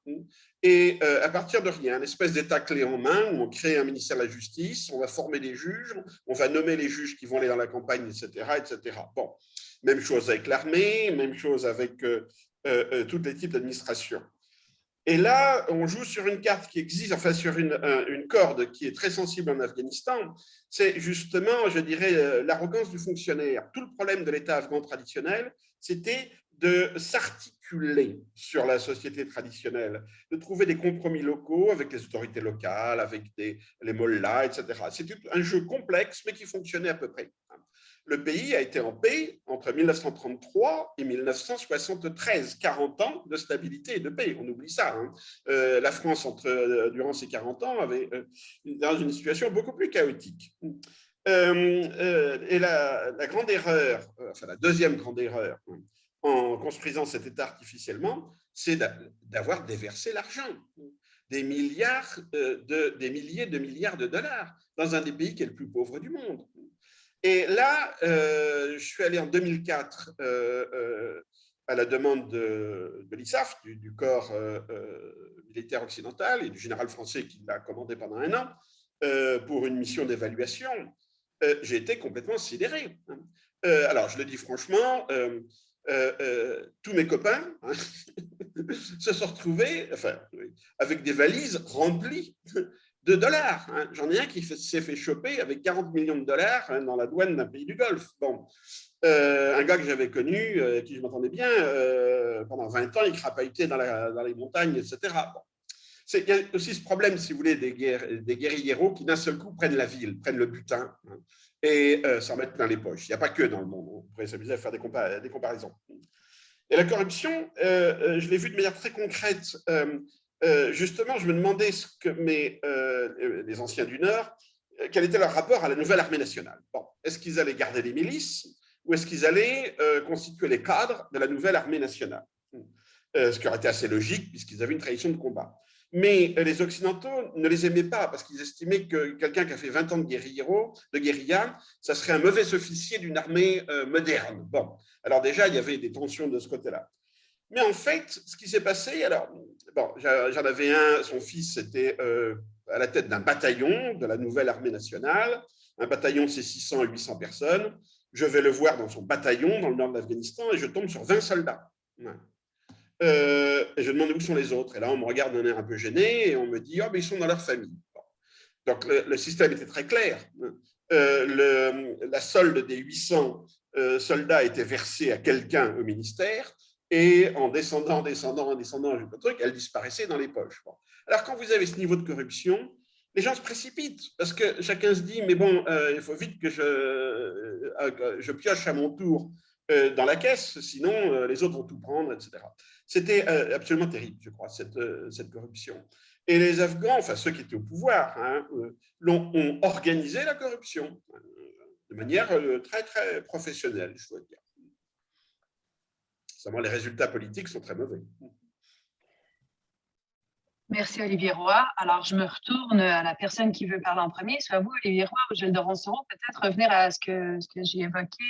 et à partir de rien, une espèce d'État clé en main où on crée un ministère de la Justice, on va former des juges, on va nommer les juges qui vont aller dans la campagne, etc. etc. Bon, même chose avec l'armée, même chose avec tous les types d'administration. Et là, on joue sur une carte qui existe, enfin sur une corde qui est très sensible en Afghanistan. C'est justement, je dirais, l'arrogance du fonctionnaire. Tout le problème de l'État afghan traditionnel, c'était de s'articuler sur la société traditionnelle, de trouver des compromis locaux avec les autorités locales, avec les mollahs, etc. C'était un jeu complexe, mais qui fonctionnait à peu près. Le pays a été en paix entre 1933 et 1973, 40 ans de stabilité et de paix. On oublie ça. La France, durant ces 40 ans, avait dans une situation beaucoup plus chaotique. Et la grande erreur, enfin la deuxième grande erreur en construisant cet État artificiellement, c'est d'avoir déversé l'argent. Des milliers de milliards de dollars dans un des pays qui est le plus pauvre du monde. Et là, je suis allé en 2004 à la demande de l'ISAF, du corps militaire occidental et du général français qui l'a commandé pendant un an, pour une mission d'évaluation. J'ai été complètement sidéré. Alors, je le dis franchement, tous mes copains se sont retrouvés avec des valises remplies de dollars. J'en ai un qui s'est fait choper avec 40 millions de dollars dans la douane d'un pays du Golfe. Bon. Un gars que j'avais connu, qui je m'entendais bien, pendant 20 ans, il crapahutait dans les montagnes, etc. Bon. Il y a aussi ce problème, si vous voulez, des guérilleros qui d'un seul coup prennent la ville, prennent le butin et s'en mettent plein les poches. Il n'y a pas que dans le monde. On pourrait s'amuser à faire des comparaisons. Et la corruption, je l'ai vue de manière très concrète. Justement, je me demandais ce que les anciens du Nord, quel était leur rapport à la nouvelle armée nationale. Bon, est-ce qu'ils allaient garder les milices ou est-ce qu'ils allaient constituer les cadres de la nouvelle armée nationale, ce qui aurait été assez logique puisqu'ils avaient une tradition de combat. Mais les Occidentaux ne les aimaient pas parce qu'ils estimaient que quelqu'un qui a fait 20 ans de guérilla, ça serait un mauvais officier d'une armée moderne. Bon, alors déjà, il y avait des tensions de ce côté-là. Mais en fait, ce qui s'est passé, alors, bon, j'en avais un, son fils était à la tête d'un bataillon de la nouvelle armée nationale. Un bataillon, c'est 600 à 800 personnes. Je vais le voir dans son bataillon, dans le nord de l'Afghanistan, et je tombe sur 20 soldats. Ouais. Et je demande où sont les autres. Et là, on me regarde d'un air un peu gêné et on me dit, oh, mais ils sont dans leur famille. Bon. Donc, le système était très clair. La solde des 800 soldats était versée à quelqu'un au ministère et en descendant, elle disparaissait dans les poches. Bon. Alors, quand vous avez ce niveau de corruption, les gens se précipitent parce que chacun se dit, mais bon, il faut vite que je pioche à mon tour dans la caisse, sinon les autres vont tout prendre, etc. C'était absolument terrible, je crois, cette corruption. Et les Afghans, enfin ceux qui étaient au pouvoir, ont organisé la corruption de manière très, très professionnelle, je dois dire. Seulement, les résultats politiques sont très mauvais. Merci, Olivier Roy. Alors, je me retourne à la personne qui veut parler en premier, soit vous, Olivier Roy, ou Gilles de Ronceau, peut-être revenir à ce que j'ai évoqué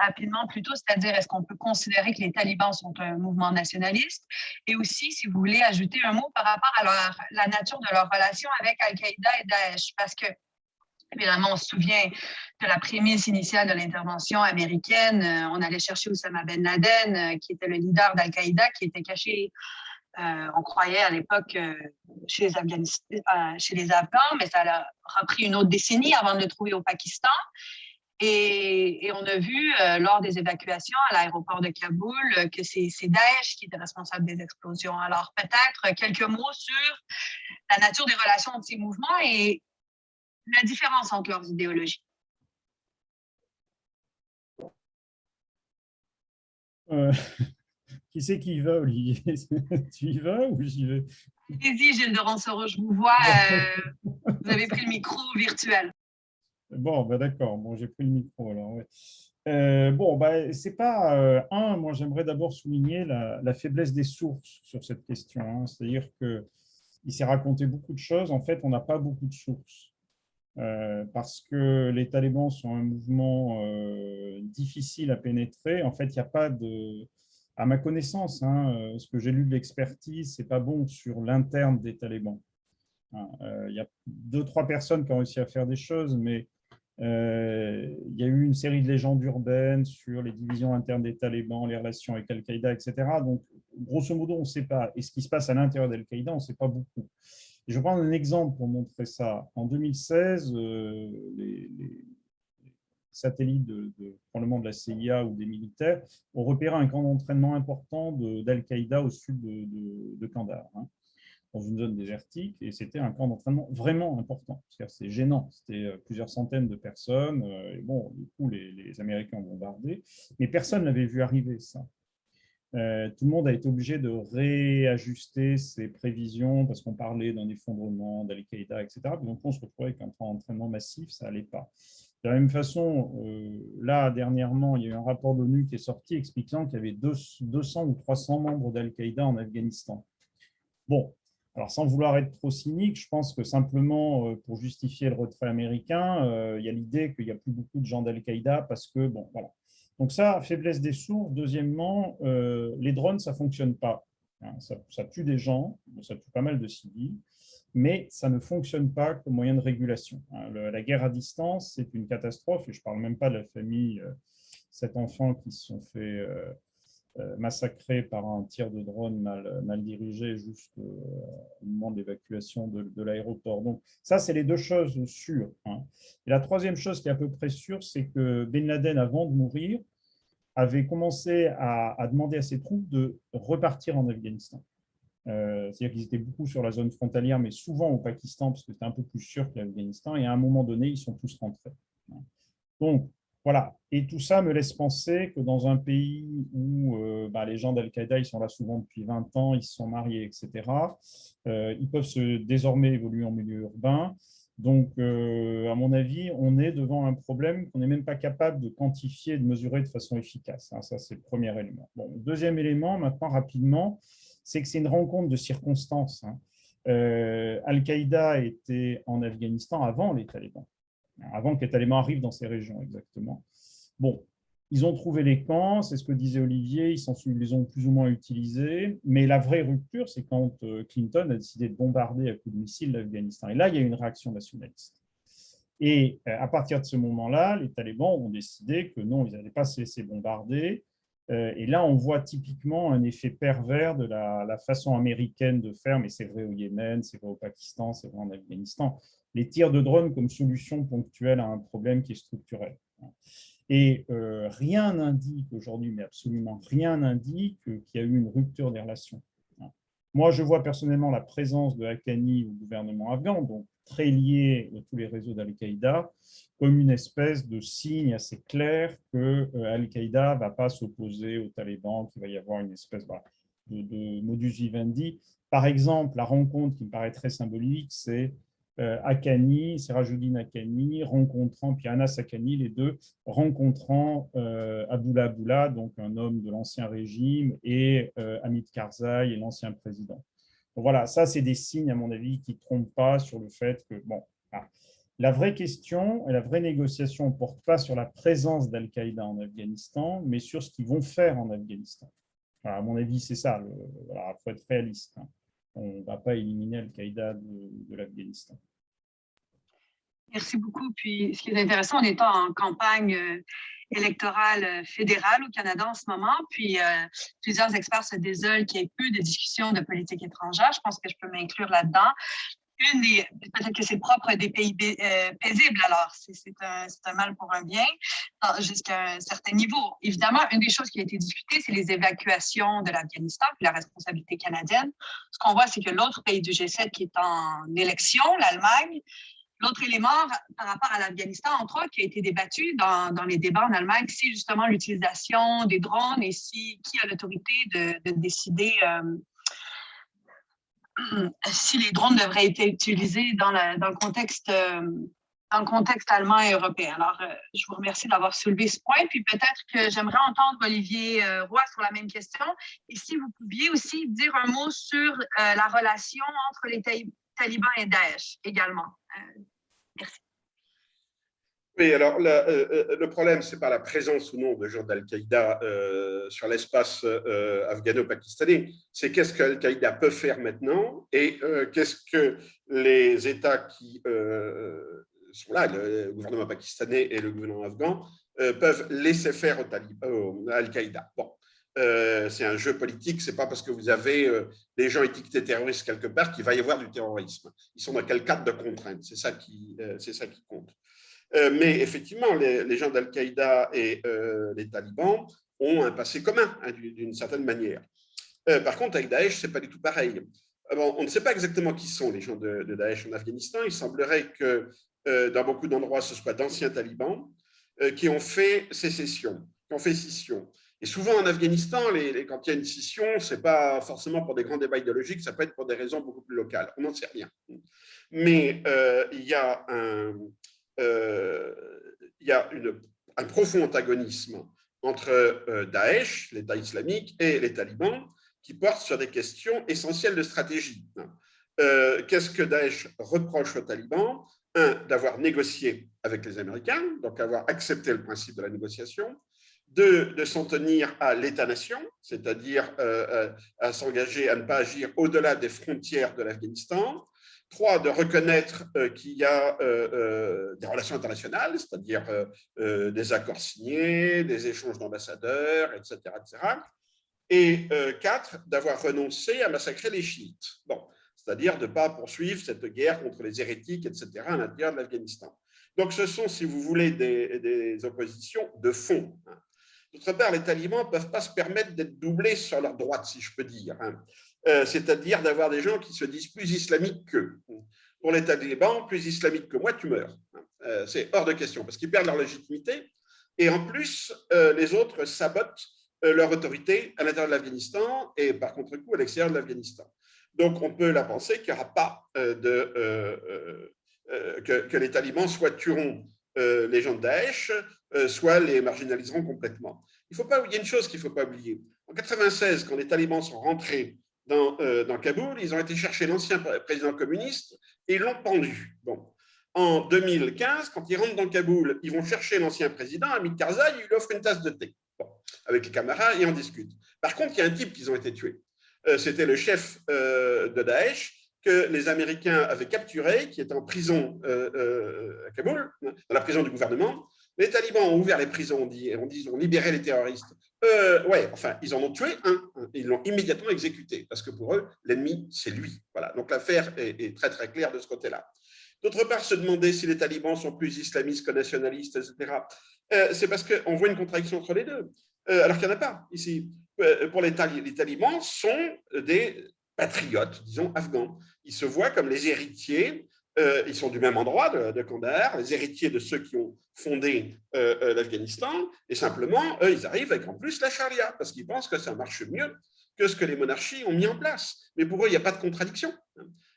rapidement plus tôt, c'est-à-dire est-ce qu'on peut considérer que les talibans sont un mouvement nationaliste? Et aussi, si vous voulez ajouter un mot par rapport à la nature de leur relation avec Al-Qaïda et Daesh, parce que évidemment, on se souvient de la prémisse initiale de l'intervention américaine. On allait chercher Oussama Ben Laden, qui était le leader d'Al-Qaïda, qui était caché, on croyait à l'époque, chez les Afghans, mais ça a repris une autre décennie avant de le trouver au Pakistan. Et on a vu, lors des évacuations à l'aéroport de Kaboul, que c'est Daesh qui était responsable des explosions. Alors, peut-être quelques mots sur la nature des relations de ces mouvements et la différence entre leurs idéologies. Qui c'est qui y va, Olivier? Tu y vas ou j'y vais? Allez-y, Gilles de Ronceau, je vous vois. Vous avez pris le micro virtuel. Bon, bah d'accord. Bon, j'ai pris le micro alors. Ouais. Bon, bah, c'est pas moi, j'aimerais d'abord souligner la faiblesse des sources sur cette question. Hein. C'est-à-dire qu'il s'est raconté beaucoup de choses. En fait, on n'a pas beaucoup de sources. Parce que les talibans sont un mouvement difficile à pénétrer. En fait, il n'y a pas de… À ma connaissance, hein, ce que j'ai lu de l'expertise, ce n'est pas bon sur l'interne des talibans. Hein, il y a 2-3 personnes qui ont réussi à faire des choses, mais il y a eu une série de légendes urbaines sur les divisions internes des talibans, les relations avec Al-Qaïda, etc. Donc, grosso modo, on ne sait pas. Et ce qui se passe à l'intérieur d'Al-Qaïda, on ne sait pas beaucoup. Je vais prendre un exemple pour montrer ça. En 2016, les satellites probablement de la CIA ou des militaires ont repéré un camp d'entraînement important d'Al-Qaïda au sud de Kandahar, hein, dans une zone désertique, et c'était un camp d'entraînement vraiment important. C'est gênant, c'était plusieurs centaines de personnes, et bon, du coup, les Américains ont bombardé, mais personne n'avait vu arriver ça. Tout le monde a été obligé de réajuster ses prévisions parce qu'on parlait d'un effondrement d'Al-Qaïda, etc. Donc, on se retrouvait avec un camp d'entraînement massif, ça n'allait pas. De la même façon, là, dernièrement, il y a eu un rapport de l'ONU qui est sorti expliquant qu'il y avait 200 ou 300 membres d'Al-Qaïda en Afghanistan. Bon, alors sans vouloir être trop cynique, je pense que simplement, pour justifier le retrait américain, il y a l'idée qu'il n'y a plus beaucoup de gens d'Al-Qaïda parce que, bon, voilà. Donc ça, faiblesse des sources. Deuxièmement, les drones, ça ne fonctionne pas. Hein, ça tue des gens, ça tue pas mal de civils, mais ça ne fonctionne pas comme moyen de régulation. Hein, la guerre à distance, c'est une catastrophe, et je ne parle même pas de la famille, 7 enfants qui se sont fait massacrés par un tir de drone mal dirigé juste au moment de l'évacuation de l'aéroport. Donc ça, c'est les deux choses sûres. Hein. Et la troisième chose qui est à peu près sûre, c'est que Ben Laden, avant de mourir, avait commencé à demander à ses troupes de repartir en Afghanistan. C'est-à-dire qu'ils étaient beaucoup sur la zone frontalière, mais souvent au Pakistan, parce que c'était un peu plus sûr que l'Afghanistan, et à un moment donné, ils sont tous rentrés. Donc, voilà. Et tout ça me laisse penser que dans un pays où les gens d'Al-Qaïda, ils sont là souvent depuis 20 ans, ils se sont mariés, etc., ils peuvent désormais évoluer en milieu urbain. Donc, à mon avis, on est devant un problème qu'on n'est même pas capable de quantifier et de mesurer de façon efficace. Hein, ça, c'est le premier élément. Bon, le deuxième élément, maintenant, rapidement, c'est que c'est une rencontre de circonstances. Hein. Al-Qaïda était en Afghanistan avant les talibans, avant que les talibans arrivent dans ces régions, exactement. Bon, ils ont trouvé les camps, c'est ce que disait Olivier, ils les ont plus ou moins utilisés, mais la vraie rupture, c'est quand Clinton a décidé de bombarder à coups de missiles l'Afghanistan. Et là, il y a eu une réaction nationaliste. Et à partir de ce moment-là, les talibans ont décidé que non, ils n'allaient pas se laisser bombarder. Et là, on voit typiquement un effet pervers de la façon américaine de faire, mais c'est vrai au Yémen, c'est vrai au Pakistan, c'est vrai en Afghanistan. Les tirs de drones comme solution ponctuelle à un problème qui est structurel. Et rien n'indique aujourd'hui, mais absolument rien n'indique qu'il y a eu une rupture des relations. Moi, je vois personnellement la présence de Haqqani au gouvernement afghan, donc très lié à tous les réseaux d'Al-Qaïda, comme une espèce de signe assez clair que Al-Qaïda ne va pas s'opposer aux talibans, qu'il va y avoir une espèce de modus vivendi. Par exemple, la rencontre qui me paraît très symbolique, c'est Haqqani, Sirajuddin Haqqani rencontrant, puis Anas Haqqani, les deux rencontrant Abdullah Abdullah, donc un homme de l'ancien régime, et Hamid Karzai, l'ancien président. Donc voilà, ça c'est des signes, à mon avis, qui ne trompent pas sur le fait que, bon, la vraie question et la vraie négociation ne porte pas sur la présence d'Al-Qaïda en Afghanistan, mais sur ce qu'ils vont faire en Afghanistan. Voilà, à mon avis, c'est ça. Il faut être réaliste. On ne va pas éliminer Al-Qaïda de l'Afghanistan. Merci beaucoup. Puis, ce qui est intéressant, on est en campagne électorale fédérale au Canada en ce moment. Puis, plusieurs experts se désolent qu'il y ait peu de discussions de politique étrangère. Je pense que je peux m'inclure là-dedans. Peut-être que c'est propre des pays paisibles, alors c'est un mal pour un bien jusqu'à un certain niveau. Évidemment, une des choses qui a été discutée, c'est les évacuations de l'Afghanistan puis la responsabilité canadienne. Ce qu'on voit, c'est que l'autre pays du G7 qui est en élection, l'Allemagne, l'autre élément par rapport à l'Afghanistan, entre autres, qui a été débattu dans les débats en Allemagne, c'est justement l'utilisation des drones et qui a l'autorité de décider si les drones devraient être utilisés dans le contexte allemand et européen. Alors, je vous remercie d'avoir soulevé ce point. Puis peut-être que j'aimerais entendre Olivier Roy sur la même question. Et si vous pouviez aussi dire un mot sur la relation entre les talibans et Daesh également. Merci. Oui, alors le problème, ce n'est pas la présence ou non de gens d'Al-Qaïda sur l'espace afghano-pakistanais, c'est qu'est-ce qu'Al-Qaïda peut faire maintenant et qu'est-ce que les États qui sont là, le gouvernement pakistanais et le gouvernement afghan, peuvent laisser faire à Al-Qaïda. Bon, c'est un jeu politique, ce n'est pas parce que vous avez des gens étiquetés terroristes quelque part qu'il va y avoir du terrorisme. Ils sont dans quel cadre de contrainte, c'est ça qui compte. Mais effectivement, les gens d'Al-Qaïda et les talibans ont un passé commun, d'une certaine manière. Par contre, avec Daesh, ce n'est pas du tout pareil. Bon, on ne sait pas exactement qui sont les gens de Daesh en Afghanistan. Il semblerait que dans beaucoup d'endroits, ce soit d'anciens talibans qui ont fait sécession, qui ont fait scission. Et souvent en Afghanistan, quand il y a une scission, ce n'est pas forcément pour des grands débats idéologiques, ça peut être pour des raisons beaucoup plus locales. On n'en sait rien. Mais il y a un profond antagonisme entre Daesh, l'État islamique, et les talibans, qui portent sur des questions essentielles de stratégie. Qu'est-ce que Daesh reproche aux talibans? Un, d'avoir négocié avec les Américains, donc avoir accepté le principe de la négociation. Deux, de s'en tenir à l'État-nation, c'est-à-dire à s'engager à ne pas agir au-delà des frontières de l'Afghanistan. 3, de reconnaître qu'il y a des relations internationales, c'est-à-dire des accords signés, des échanges d'ambassadeurs, etc., etc. Et 4, d'avoir renoncé à massacrer les chiites. Bon, c'est-à-dire de ne pas poursuivre cette guerre contre les hérétiques, etc., à l'intérieur de l'Afghanistan. Donc, ce sont, si vous voulez, des oppositions de fond. D'autre part, les talibans ne peuvent pas se permettre d'être doublés sur leur droite, si je peux dire. C'est-à-dire d'avoir des gens qui se disent plus islamiques qu'eux. Pour les talibans, plus islamique que moi, tu meurs. C'est hors de question, parce qu'ils perdent leur légitimité. Et en plus, les autres sabotent leur autorité à l'intérieur de l'Afghanistan et par contre-coup à l'extérieur de l'Afghanistan. Donc, on peut la penser qu'il n'y aura pas que les talibans soit tueront les gens de Daesh, soit les marginaliseront complètement. Il y a une chose qu'il ne faut pas oublier. En 1996, quand les talibans sont rentrés dans Kaboul, ils ont été chercher l'ancien président communiste et l'ont pendu. Bon. En 2015, quand ils rentrent dans Kaboul, ils vont chercher l'ancien président, Hamid Karzai, ils lui offrent une tasse de thé. Bon. Avec les camarades et on discute. Par contre, il y a un type qu'ils ont été tués. C'était le chef de Daesh que les Américains avaient capturé, qui était en prison à Kaboul, dans la prison du gouvernement. Les talibans ont ouvert les prisons, ils ont libéré les terroristes. Ouais, enfin, ils en ont tué un, ils l'ont immédiatement exécuté, parce que pour eux, l'ennemi, c'est lui. Voilà. Donc l'affaire est très très claire de ce côté-là. D'autre part, se demander si les talibans sont plus islamistes que nationalistes, etc., c'est parce qu'on voit une contradiction entre les deux, alors qu'il n'y en a pas ici. Pour les talibans sont des patriotes, disons, afghans. Ils se voient comme les héritiers, ils sont du même endroit de Kandahar, les héritiers de ceux qui ont fondé l'Afghanistan, et simplement, eux, ils arrivent avec en plus la charia, parce qu'ils pensent que ça marche mieux que ce que les monarchies ont mis en place. Mais pour eux, il n'y a pas de contradiction.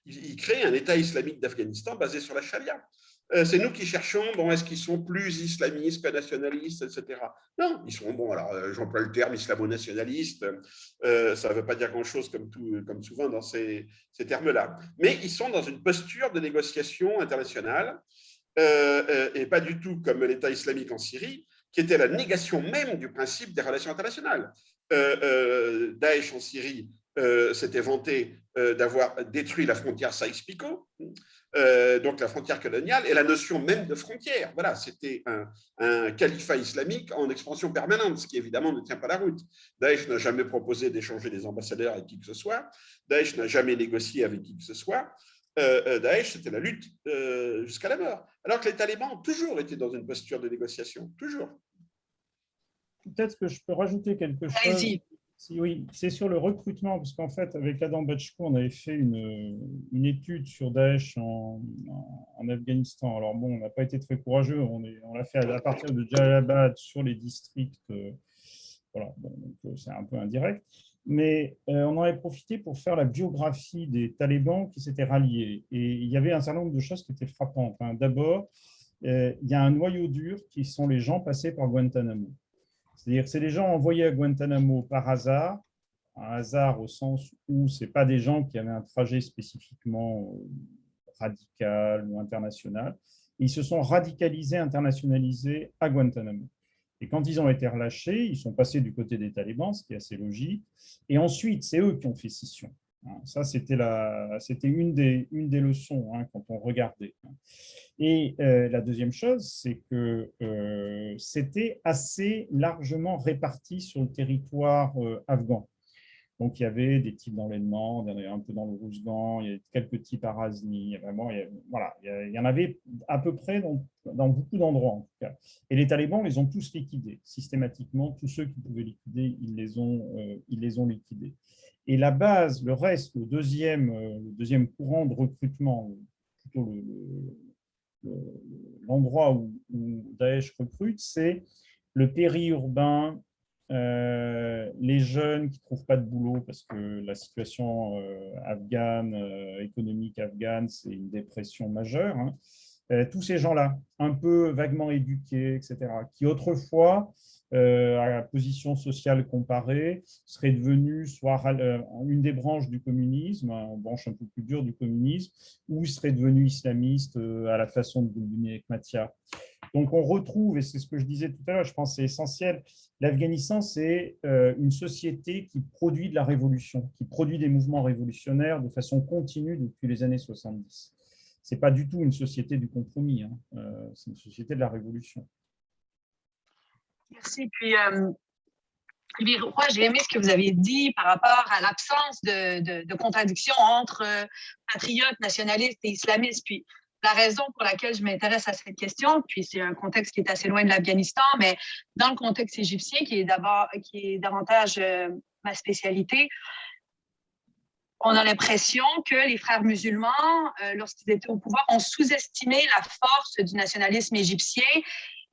Ils créent un État islamique d'Afghanistan basé sur la charia. C'est nous qui cherchons, bon, est-ce qu'ils sont plus islamistes que nationalistes, etc. Non, ils sont, bon, alors j'emploie le terme islamo-nationaliste, ça ne veut pas dire grand-chose comme souvent dans ces termes-là. Mais ils sont dans une posture de négociation internationale, et pas du tout comme l'État islamique en Syrie, qui était la négation même du principe des relations internationales. Daesh en Syrie s'était vanté d'avoir détruit la frontière Sykes-Picot, donc la frontière coloniale, et la notion même de frontière. Voilà, c'était un califat islamique en expansion permanente, ce qui évidemment ne tient pas la route. Daesh n'a jamais proposé d'échanger des ambassadeurs avec qui que ce soit. Daesh n'a jamais négocié avec qui que ce soit. Daesh, c'était la lutte jusqu'à la mort. Alors que les talibans ont toujours été dans une posture de négociation, toujours. Peut-être que je peux rajouter quelque chose. Oui, c'est sur le recrutement, parce qu'en fait, avec Adam Bachko, on avait fait une étude sur Daesh en Afghanistan. Alors bon, on n'a pas été très courageux, on l'a fait à partir de Jalalabad sur les districts. Voilà, bon, donc c'est un peu indirect. Mais on en avait profité pour faire la biographie des talibans qui s'étaient ralliés. Et il y avait un certain nombre de choses qui étaient frappantes. D'abord, il y a un noyau dur qui sont les gens passés par Guantanamo. C'est-à-dire que c'est des gens envoyés à Guantanamo par hasard, un hasard au sens où ce n'est pas des gens qui avaient un trajet spécifiquement radical ou international. Ils se sont radicalisés, internationalisés à Guantanamo. Et quand ils ont été relâchés, ils sont passés du côté des talibans, ce qui est assez logique. Et ensuite, c'est eux qui ont fait scission. Ça, c'était une des leçons quand on regardait. Et la deuxième chose, c'est que c'était assez largement réparti sur le territoire afghan. Donc, il y avait des types dans l'Helmand, il y en avait un peu dans le Rouzgan, il y avait quelques types à Razni. Vraiment, il y en avait à peu près dans beaucoup d'endroits, en tout cas. Et les talibans les ont tous liquidés. Systématiquement, tous ceux qui pouvaient liquider, ils les ont liquidés. Et la base, le reste, le deuxième courant de recrutement, plutôt l'endroit où Daesh recrute, c'est le périurbain, les jeunes qui ne trouvent pas de boulot parce que la situation afghane, économique afghane, c'est une dépression majeure. Tous ces gens-là, un peu vaguement éduqués, etc., qui autrefois, à position sociale comparée, seraient devenus soit une des branches du communisme, une branche un peu plus dure du communisme, ou seraient devenus islamistes à la façon de Gulbuny Hekmatyar. Donc on retrouve, et c'est ce que je disais tout à l'heure, je pense que c'est essentiel, l'Afghanistan, c'est une société qui produit de la révolution, qui produit des mouvements révolutionnaires de façon continue depuis les années 70. Ce n'est pas du tout une société du compromis, c'est une société de la révolution. Merci. Puis, Roy, j'ai aimé ce que vous avez dit par rapport à l'absence de contradiction entre patriotes, nationalistes et islamistes. Puis, la raison pour laquelle je m'intéresse à cette question, puis c'est un contexte qui est assez loin de l'Afghanistan, mais dans le contexte égyptien, qui est davantage ma spécialité, on a l'impression que les frères musulmans, lorsqu'ils étaient au pouvoir, ont sous-estimé la force du nationalisme égyptien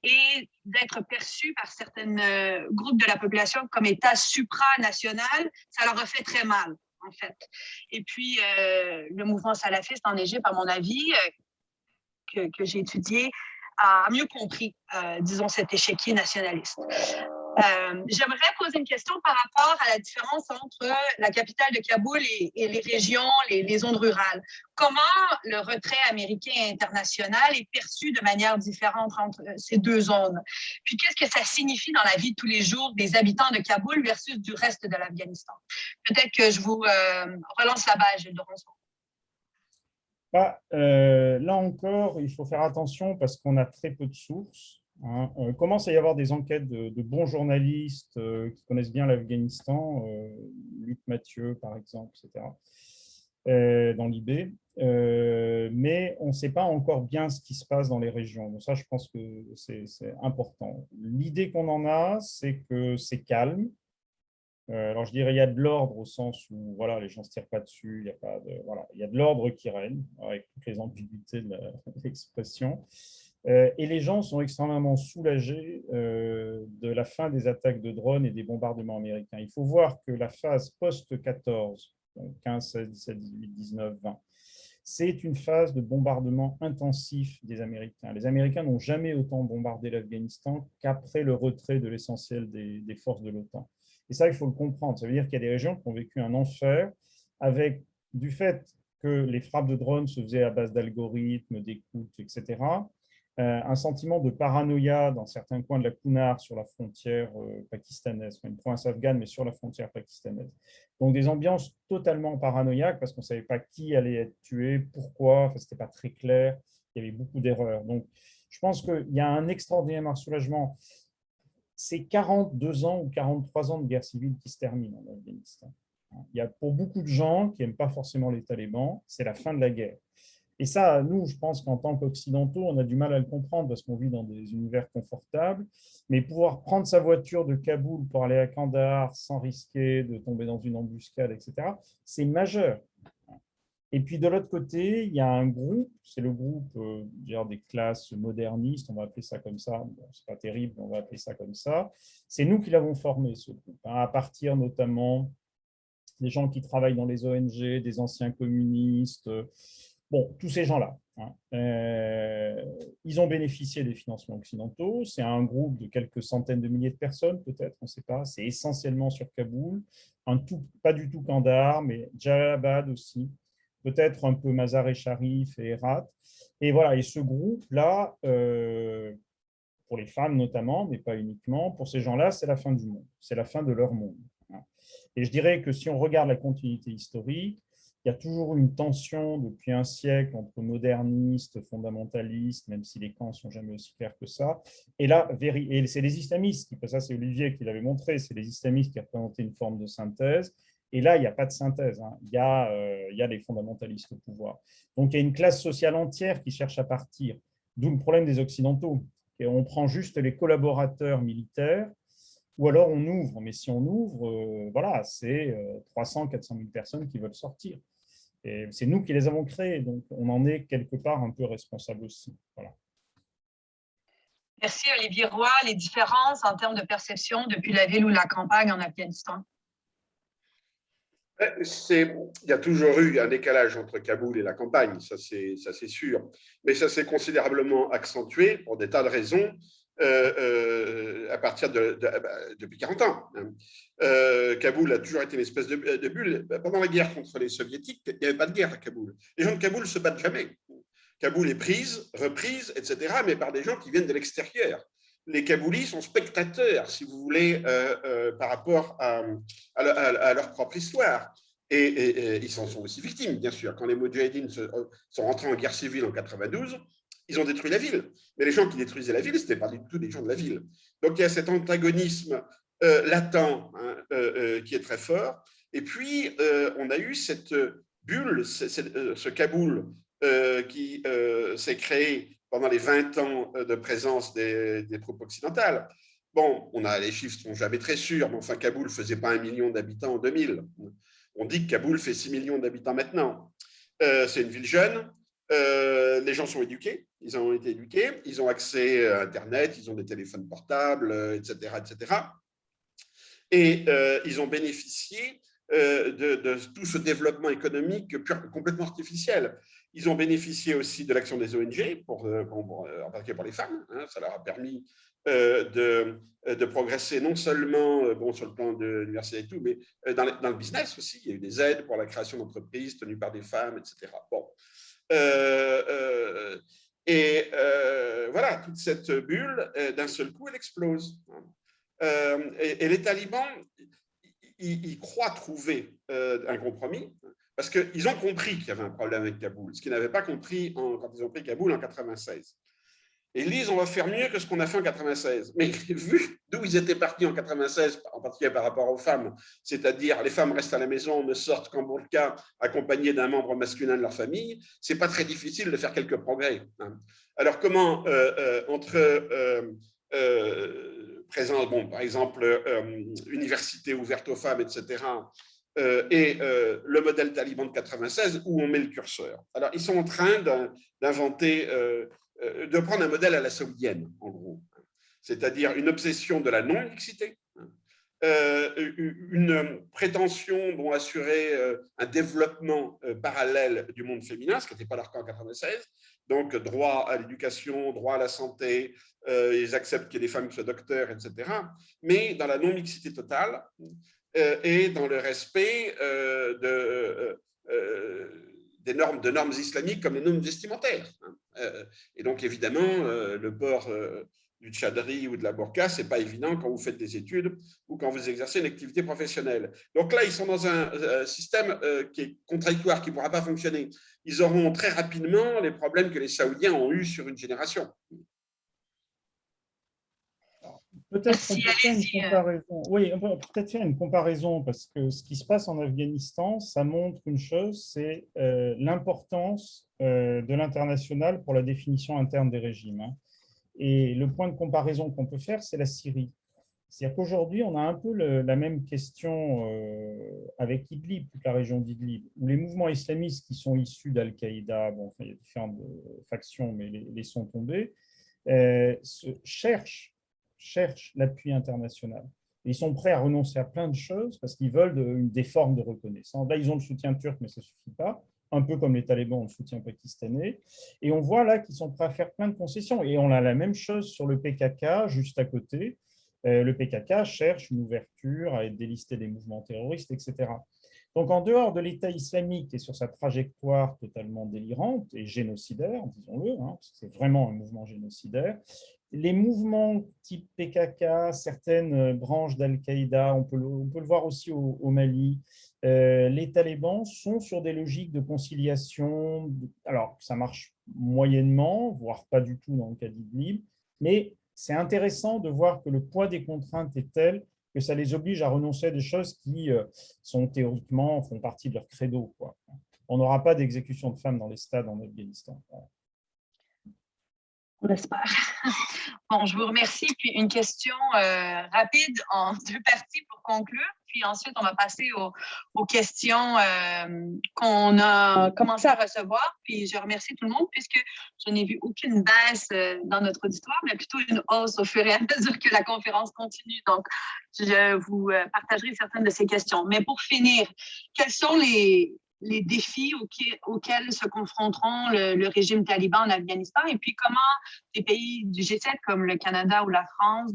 et d'être perçus par certains groupes de la population comme État supranational, ça leur a fait très mal, en fait. Et puis, le mouvement salafiste en Égypte, à mon avis, que j'ai étudié, a mieux compris, disons, cet échiquier nationaliste. J'aimerais poser une question par rapport à la différence entre la capitale de Kaboul et les régions, les zones rurales. Comment le retrait américain et international est perçu de manière différente entre ces deux zones? Puis qu'est-ce que ça signifie dans la vie de tous les jours des habitants de Kaboul versus du reste de l'Afghanistan? Peut-être que je vous relance la balle, Gilles Doronçon. Là encore, il faut faire attention parce qu'on a très peu de sources. Commence à y avoir des enquêtes de bons journalistes qui connaissent bien l'Afghanistan, Luc Mathieu par exemple, etc., dans l'IB, mais on ne sait pas encore bien ce qui se passe dans les régions. Donc ça, je pense que c'est important. L'idée qu'on en a, c'est que c'est calme. Alors, je dirais il y a de l'ordre au sens où voilà, les gens ne se tirent pas dessus, il y a de l'ordre qui règne, avec toutes les ambiguïtés de l'expression. Et les gens sont extrêmement soulagés de la fin des attaques de drones et des bombardements américains. Il faut voir que la phase post-14, 15, 16, 17, 18, 19, 20, c'est une phase de bombardement intensif des Américains. Les Américains n'ont jamais autant bombardé l'Afghanistan qu'après le retrait de l'essentiel des forces de l'OTAN. Et ça, il faut le comprendre. Ça veut dire qu'il y a des régions qui ont vécu un enfer avec, du fait que les frappes de drones se faisaient à base d'algorithmes, d'écoute, etc., un sentiment de paranoïa dans certains coins de la Kunar sur la frontière pakistanaise, une province afghane, mais sur la frontière pakistanaise. Donc des ambiances totalement paranoïaques parce qu'on ne savait pas qui allait être tué, pourquoi, ce n'était pas très clair, il y avait beaucoup d'erreurs. Donc je pense qu'il y a un extraordinaire soulagement. C'est 42 ans ou 43 ans de guerre civile qui se terminent en Afghanistan. Il y a pour beaucoup de gens qui n'aiment pas forcément les talibans, c'est la fin de la guerre. Et ça, nous, je pense qu'en tant qu'Occidentaux, on a du mal à le comprendre parce qu'on vit dans des univers confortables. Mais pouvoir prendre sa voiture de Kaboul pour aller à Kandahar sans risquer de tomber dans une embuscade, etc., c'est majeur. Et puis de l'autre côté, il y a un groupe, c'est le groupe des classes modernistes, on va appeler ça comme ça, bon, c'est pas terrible, on va appeler ça comme ça. C'est nous qui l'avons formé, ce groupe, à partir notamment des gens qui travaillent dans les ONG, des anciens communistes, bon, tous ces gens-là. Ils ont bénéficié des financements occidentaux. C'est un groupe de quelques centaines de milliers de personnes, peut-être, on ne sait pas. C'est essentiellement sur Kaboul, pas du tout Kandahar, mais Jalalabad aussi, peut-être un peu Mazar-e-Sharif et Herat. Et voilà, et ce groupe-là, pour les femmes notamment, mais pas uniquement, pour ces gens-là, c'est la fin du monde. C'est la fin de leur monde. Et je dirais que si on regarde la continuité historique, il y a toujours une tension depuis un siècle entre modernistes, fondamentalistes, même si les camps ne sont jamais aussi clairs que ça. Et là, et c'est les islamistes, ça c'est Olivier qui l'avait montré, c'est les islamistes qui représentaient une forme de synthèse. Et là, il n'y a pas de synthèse, il y a les fondamentalistes au pouvoir. Donc il y a une classe sociale entière qui cherche à partir, d'où le problème des Occidentaux. Et on prend juste les collaborateurs militaires, ou alors on ouvre, mais si on ouvre, voilà, c'est 300, 400 000 personnes qui veulent sortir. Et c'est nous qui les avons créés, donc on en est quelque part un peu responsable aussi. Voilà. Merci Olivier Roy. Les différences en termes de perception depuis la ville ou la campagne en Afghanistan? Il y a toujours eu un décalage entre Kaboul et la campagne, ça c'est sûr, mais ça s'est considérablement accentué pour des tas de raisons à partir depuis 40 ans. Kaboul a toujours été une espèce de bulle. Pendant la guerre contre les Soviétiques, il n'y avait pas de guerre à Kaboul. Les gens de Kaboul ne se battent jamais. Kaboul est prise, reprise, etc., mais par des gens qui viennent de l'extérieur. Les Kaboulis sont spectateurs, si vous voulez, par rapport à leur propre histoire. Et ils en sont aussi victimes, bien sûr. Quand les Moudjahidines sont rentrés en guerre civile en 92, ils ont détruit la ville. Mais les gens qui détruisaient la ville, ce n'étaient pas du tout des gens de la ville. Donc, il y a cet antagonisme latent qui est très fort. Et puis, on a eu cette bulle, ce Kaboul qui s'est créé pendant les 20 ans de présence des troupes occidentales. Bon, les chiffres ne sont jamais très sûrs, mais enfin, Kaboul ne faisait pas 1 million d'habitants en 2000. On dit que Kaboul fait 6 millions d'habitants maintenant. C'est une ville jeune. Les gens sont éduqués. Ils ont été éduqués. Ils ont accès à Internet. Ils ont des téléphones portables, etc., etc. Et ils ont bénéficié de tout ce développement économique complètement artificiel. Ils ont bénéficié aussi de l'action des ONG, en particulier pour les femmes. Ça leur a permis de progresser non seulement bon, sur le plan de l'université et tout, mais dans le business aussi. Il y a eu des aides pour la création d'entreprises tenues par des femmes, etc. Bon. Voilà, toute cette bulle, d'un seul coup, elle explose. Et les talibans, ils croient trouver un compromis parce qu'ils ont compris qu'il y avait un problème avec Kaboul, ce qu'ils n'avaient pas compris quand ils ont pris Kaboul en 96. Et ils disent, on va faire mieux que ce qu'on a fait en 96. Mais vu d'où ils étaient partis en 96, en particulier par rapport aux femmes, c'est-à-dire les femmes restent à la maison, ne sortent qu'en burqa, accompagnées d'un membre masculin de leur famille, c'est pas très difficile de faire quelques progrès. Alors comment, entre présence, bon, par exemple, université ouverte aux femmes, etc., et le modèle taliban de 96, où on met le curseur. Alors, ils sont en train d'inventer, de prendre un modèle à la saoudienne, en gros, c'est-à-dire une obsession de la non-mixité, une prétention dont assurer un développement parallèle du monde féminin, ce qui n'était pas leur cas en 96, donc droit à l'éducation, droit à la santé, ils acceptent qu'il y ait des femmes qui soient docteurs, etc., mais dans la non-mixité totale et dans le respect de normes islamiques comme les normes vestimentaires. Et donc, évidemment, le port du tchadri ou de la burqa, ce n'est pas évident quand vous faites des études ou quand vous exercez une activité professionnelle. Donc là, ils sont dans un système qui est contradictoire, qui ne pourra pas fonctionner. Ils auront très rapidement les problèmes que les Saoudiens ont eus sur une génération. Peut-être qu'on peut faire une comparaison. Oui, on peut peut-être faire une comparaison parce que ce qui se passe en Afghanistan, ça montre une chose, c'est l'importance de l'international pour la définition interne des régimes. Et le point de comparaison qu'on peut faire, c'est la Syrie. C'est-à-dire qu'aujourd'hui, on a un peu la même question avec Idlib, toute la région d'Idlib, où les mouvements islamistes qui sont issus d'Al-Qaïda, bon, enfin, il y a différentes factions, mais les sont tombés, cherchent l'appui international. Et ils sont prêts à renoncer à plein de choses parce qu'ils veulent des formes de reconnaissance. Là, ils ont le soutien turc, mais ça ne suffit pas. Un peu comme les talibans ont le soutien pakistanais. Et on voit là qu'ils sont prêts à faire plein de concessions. Et on a la même chose sur le PKK, juste à côté. Le PKK cherche une ouverture à être délisté des mouvements terroristes, etc. Donc, en dehors de l'État islamique et sur sa trajectoire totalement délirante et génocidaire, disons-le, c'est vraiment un mouvement génocidaire, les mouvements type PKK, certaines branches d'Al-Qaïda, on peut le voir aussi au Mali, les talibans sont sur des logiques de conciliation. Alors, ça marche moyennement, voire pas du tout dans le cas d'Idlib, mais c'est intéressant de voir que le poids des contraintes est tel que ça les oblige à renoncer à des choses qui sont théoriquement, font partie de leur credo, quoi. On n'aura pas d'exécution de femmes dans les stades en Afghanistan. On l'espère. Bon, je vous remercie. Puis une question rapide en deux parties pour conclure. Puis ensuite, on va passer aux questions qu'on a commencé à recevoir. Puis je remercie tout le monde puisque je n'ai vu aucune baisse dans notre auditoire, mais plutôt une hausse au fur et à mesure que la conférence continue. Donc, je vous partagerai certaines de ces questions. Mais pour finir, quels sont les défis auxquels se confronteront le régime taliban en Afghanistan et puis comment les pays du G7 comme le Canada ou la France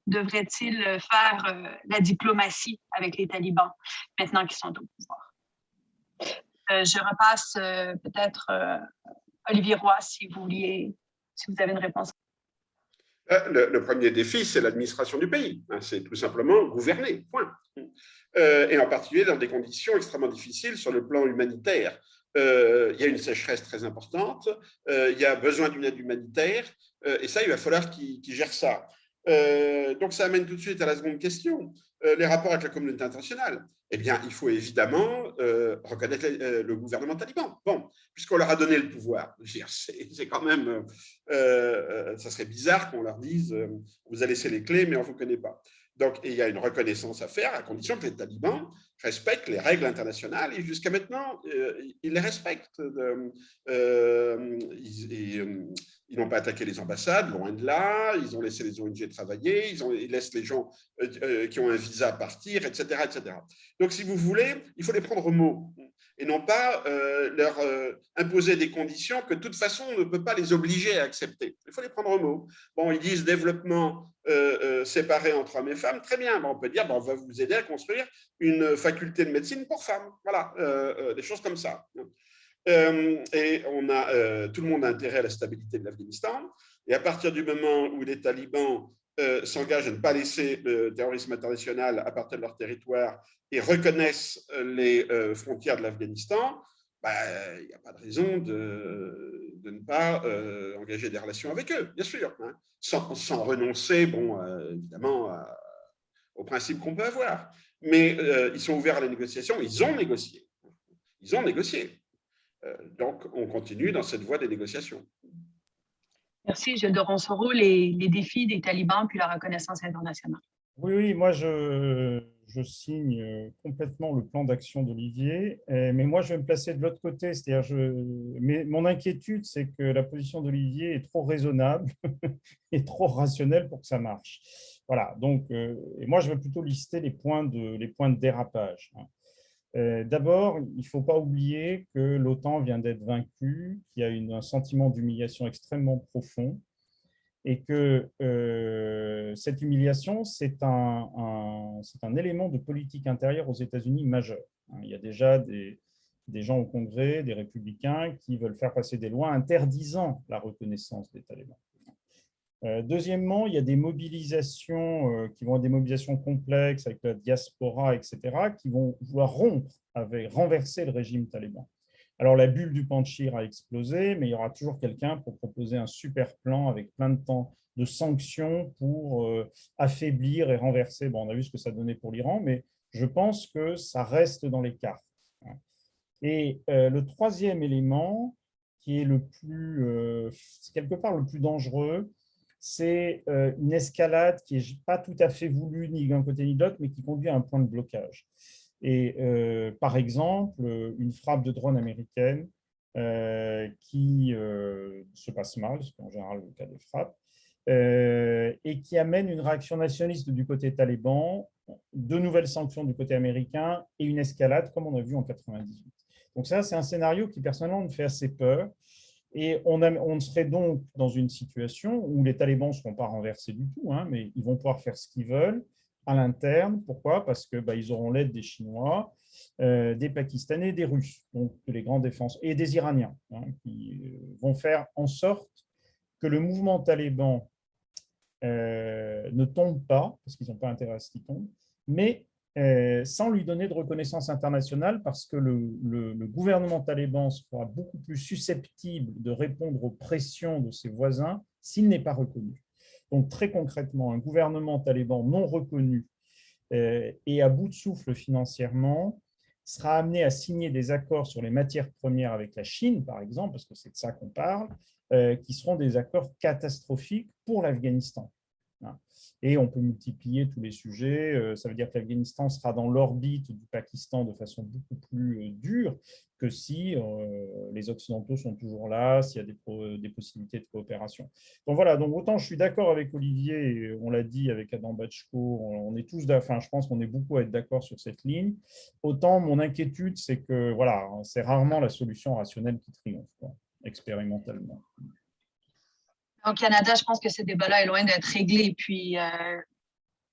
devraient-ils faire la diplomatie avec les talibans maintenant qu'ils sont au pouvoir. Je repasse peut-être Olivier Roy si vous avez une réponse. Le premier défi, c'est l'administration du pays. C'est tout simplement gouverner, point. Et en particulier dans des conditions extrêmement difficiles sur le plan humanitaire. Il y a une sécheresse très importante, il y a besoin d'une aide humanitaire, et ça, il va falloir qu'ils gèrent ça. Donc, ça amène tout de suite à la seconde question, les rapports avec la communauté internationale. Eh bien, il faut évidemment reconnaître le gouvernement taliban. Bon, puisqu'on leur a donné le pouvoir, c'est quand même, ça serait bizarre qu'on leur dise, on vous a laissé les clés, mais on ne vous connaît pas. Donc, il y a une reconnaissance à faire à condition que les talibans respectent les règles internationales et jusqu'à maintenant, ils les respectent. Ils n'ont pas attaqué les ambassades, loin de là, ils ont laissé les ONG travailler, ils laissent les gens qui ont un visa partir, etc., etc. Donc, si vous voulez, il faut les prendre au mot et non pas leur imposer des conditions que de toute façon, on ne peut pas les obliger à accepter. Il faut les prendre au mot. Bon, ils disent développement séparé entre hommes et femmes. Très bien, bon, on peut dire on va vous aider à construire une faculté de médecine pour femmes. Voilà, des choses comme ça. Et tout le monde a intérêt à la stabilité de l'Afghanistan. Et à partir du moment où les talibans s'engagent à ne pas laisser le terrorisme international à partir de leur territoire et reconnaissent les frontières de l'Afghanistan, il n'y a pas de raison de ne pas engager des relations avec eux, bien sûr, hein, sans renoncer, évidemment, aux principes qu'on peut avoir. Mais ils sont ouverts à la négociation, ils ont négocié. Ils ont négocié. Donc, on continue dans cette voie des négociations. Merci, Gilles de Ronsoro, les défis des talibans puis la reconnaissance internationale. Oui, moi je signe complètement le plan d'action d'Olivier, mais moi je vais me placer de l'autre côté, c'est-à-dire mais mon inquiétude c'est que la position d'Olivier est trop raisonnable et trop rationnelle pour que ça marche. Voilà, donc et moi je vais plutôt lister les points de dérapage. D'abord, il ne faut pas oublier que l'OTAN vient d'être vaincue, qu'il y a un sentiment d'humiliation extrêmement profond et que cette humiliation, c'est un élément de politique intérieure aux États-Unis majeur. Il y a déjà des gens au Congrès, des républicains, qui veulent faire passer des lois interdisant la reconnaissance des talibans. Deuxièmement, il y a des mobilisations qui vont être des mobilisations complexes avec la diaspora, etc., qui vont vouloir renverser le régime taliban. Alors, la bulle du Panchir a explosé, mais il y aura toujours quelqu'un pour proposer un super plan avec plein de temps de sanctions pour affaiblir et renverser. Bon, on a vu ce que ça donnait pour l'Iran, mais je pense que ça reste dans les cartes. Et le troisième élément, qui est quelque part le plus dangereux, c'est une escalade qui n'est pas tout à fait voulue ni d'un côté ni de l'autre, mais qui conduit à un point de blocage. Et par exemple, une frappe de drone américaine qui se passe mal, c'est en général le cas des frappes, et qui amène une réaction nationaliste du côté taliban, de nouvelles sanctions du côté américain et une escalade comme on a vu en 98. Donc ça, c'est un scénario qui personnellement me fait assez peur. Et on serait donc dans une situation où les talibans ne seront pas renversés du tout, hein, mais ils vont pouvoir faire ce qu'ils veulent à l'interne. Pourquoi? Parce qu'ils auront l'aide des Chinois, des Pakistanais, des Russes, donc les grands défenseurs, et des Iraniens, hein, qui vont faire en sorte que le mouvement taliban ne tombe pas, parce qu'ils n'ont pas intérêt à ce qu'il tombe, mais sans lui donner de reconnaissance internationale, parce que le gouvernement taliban sera beaucoup plus susceptible de répondre aux pressions de ses voisins s'il n'est pas reconnu. Donc très concrètement, un gouvernement taliban non reconnu et à bout de souffle financièrement sera amené à signer des accords sur les matières premières avec la Chine, par exemple, parce que c'est de ça qu'on parle, qui seront des accords catastrophiques pour l'Afghanistan. Et on peut multiplier tous les sujets. Ça veut dire que l'Afghanistan sera dans l'orbite du Pakistan de façon beaucoup plus dure que si les Occidentaux sont toujours là, s'il y a des possibilités de coopération. Donc voilà, donc autant je suis d'accord avec Olivier, on l'a dit avec Adam Bachko, on est tous, enfin je pense qu'on est beaucoup à être d'accord sur cette ligne, autant mon inquiétude c'est que voilà, c'est rarement la solution rationnelle qui triomphe, quoi, expérimentalement. Au Canada, je pense que ce débat-là est loin d'être réglé. Puis,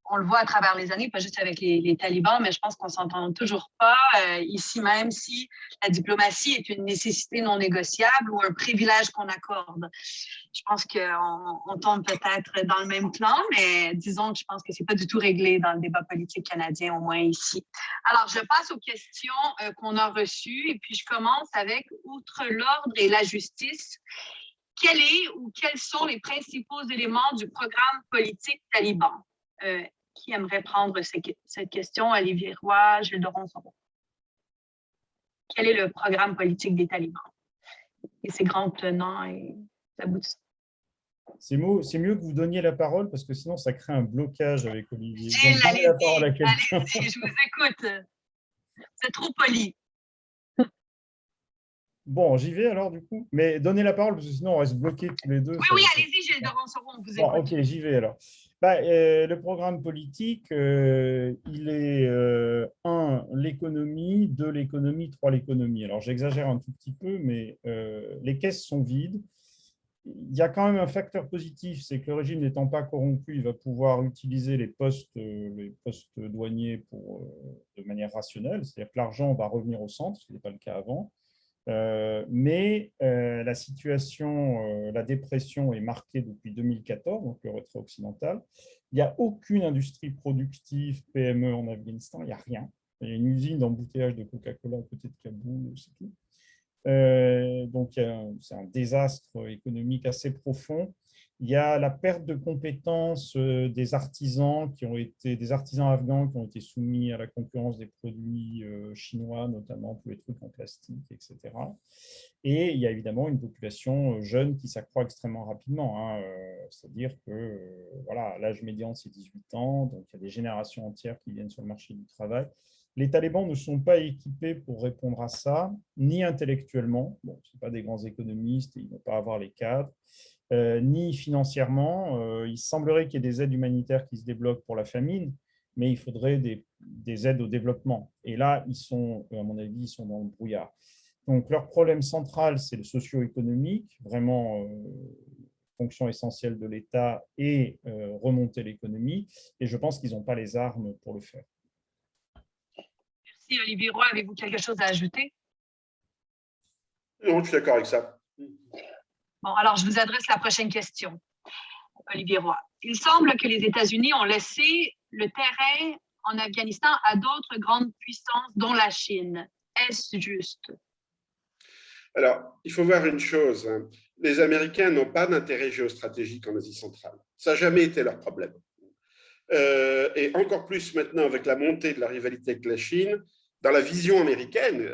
on le voit à travers les années, pas juste avec les talibans, mais je pense qu'on ne s'entend toujours pas ici, même si la diplomatie est une nécessité non négociable ou un privilège qu'on accorde. Je pense qu'on tombe peut-être dans le même plan, mais disons que je pense que ce n'est pas du tout réglé dans le débat politique canadien, au moins ici. Alors, je passe aux questions qu'on a reçues et puis je commence avec, outre l'ordre et la justice, quel est ou quels sont les principaux éléments du programme politique taliban? Qui aimerait prendre cette question? Olivier Roy, Gilles de Ronsoro. Quel est le programme politique des talibans? Et ses grands tenants et aboutissants. C'est mieux que vous donniez la parole parce que sinon ça crée un blocage avec Olivier. Gilles, donc, donnez la parole à quelqu'un. Allez-y, je vous écoute. C'est trop poli. Bon, j'y vais alors du coup. Mais donnez la parole parce que sinon on reste bloqués tous les deux. Oui, allez-y, Gilles de Ronsoro, on vous écoute. Bon, ok, j'y vais alors. Le programme politique, il est 1, l'économie, 2, l'économie, 3, l'économie. Alors j'exagère un tout petit peu, mais les caisses sont vides. il y a quand même un facteur positif, c'est que le régime n'étant pas corrompu, il va pouvoir utiliser les postes douaniers de manière rationnelle, c'est-à-dire que l'argent va revenir au centre, ce qui n'est pas le cas avant. Mais la situation, la dépression est marquée depuis 2014, donc le retrait occidental. Il n'y a aucune industrie productive PME en Afghanistan, il n'y a rien. Il y a une usine d'embouteillage de Coca-Cola à côté de Kaboul, c'est tout. Donc, c'est un désastre économique assez profond. Il y a la perte de compétences des artisans des artisans afghans qui ont été soumis à la concurrence des produits chinois, notamment tous les trucs en plastique, etc. Et il y a évidemment une population jeune qui s'accroît extrêmement rapidement. C'est-à-dire que voilà, l'âge médian, c'est 18 ans, donc il y a des générations entières qui viennent sur le marché du travail. Les talibans ne sont pas équipés pour répondre à ça, ni intellectuellement. Bon, ce ne sont pas des grands économistes, et ils ne vont pas avoir les cadres, ni financièrement. Il semblerait qu'il y ait des aides humanitaires qui se débloquent pour la famine, mais il faudrait des aides au développement. Et là, ils sont, à mon avis, ils sont dans le brouillard. Donc, leur problème central, c'est le socio-économique, vraiment fonction essentielle de l'État et remonter l'économie. Et je pense qu'ils n'ont pas les armes pour le faire. Merci Olivier Roy. Avez-vous quelque chose à ajouter? Non, je suis d'accord avec ça. Bon, alors je vous adresse la prochaine question, Olivier Roy. Il semble que les États-Unis ont laissé le terrain en Afghanistan à d'autres grandes puissances, dont la Chine. Est-ce juste? Alors, il faut voir une chose. Les Américains n'ont pas d'intérêt géostratégique en Asie centrale. Ça n'a jamais été leur problème. Et encore plus maintenant avec la montée de la rivalité avec la Chine, dans la vision américaine,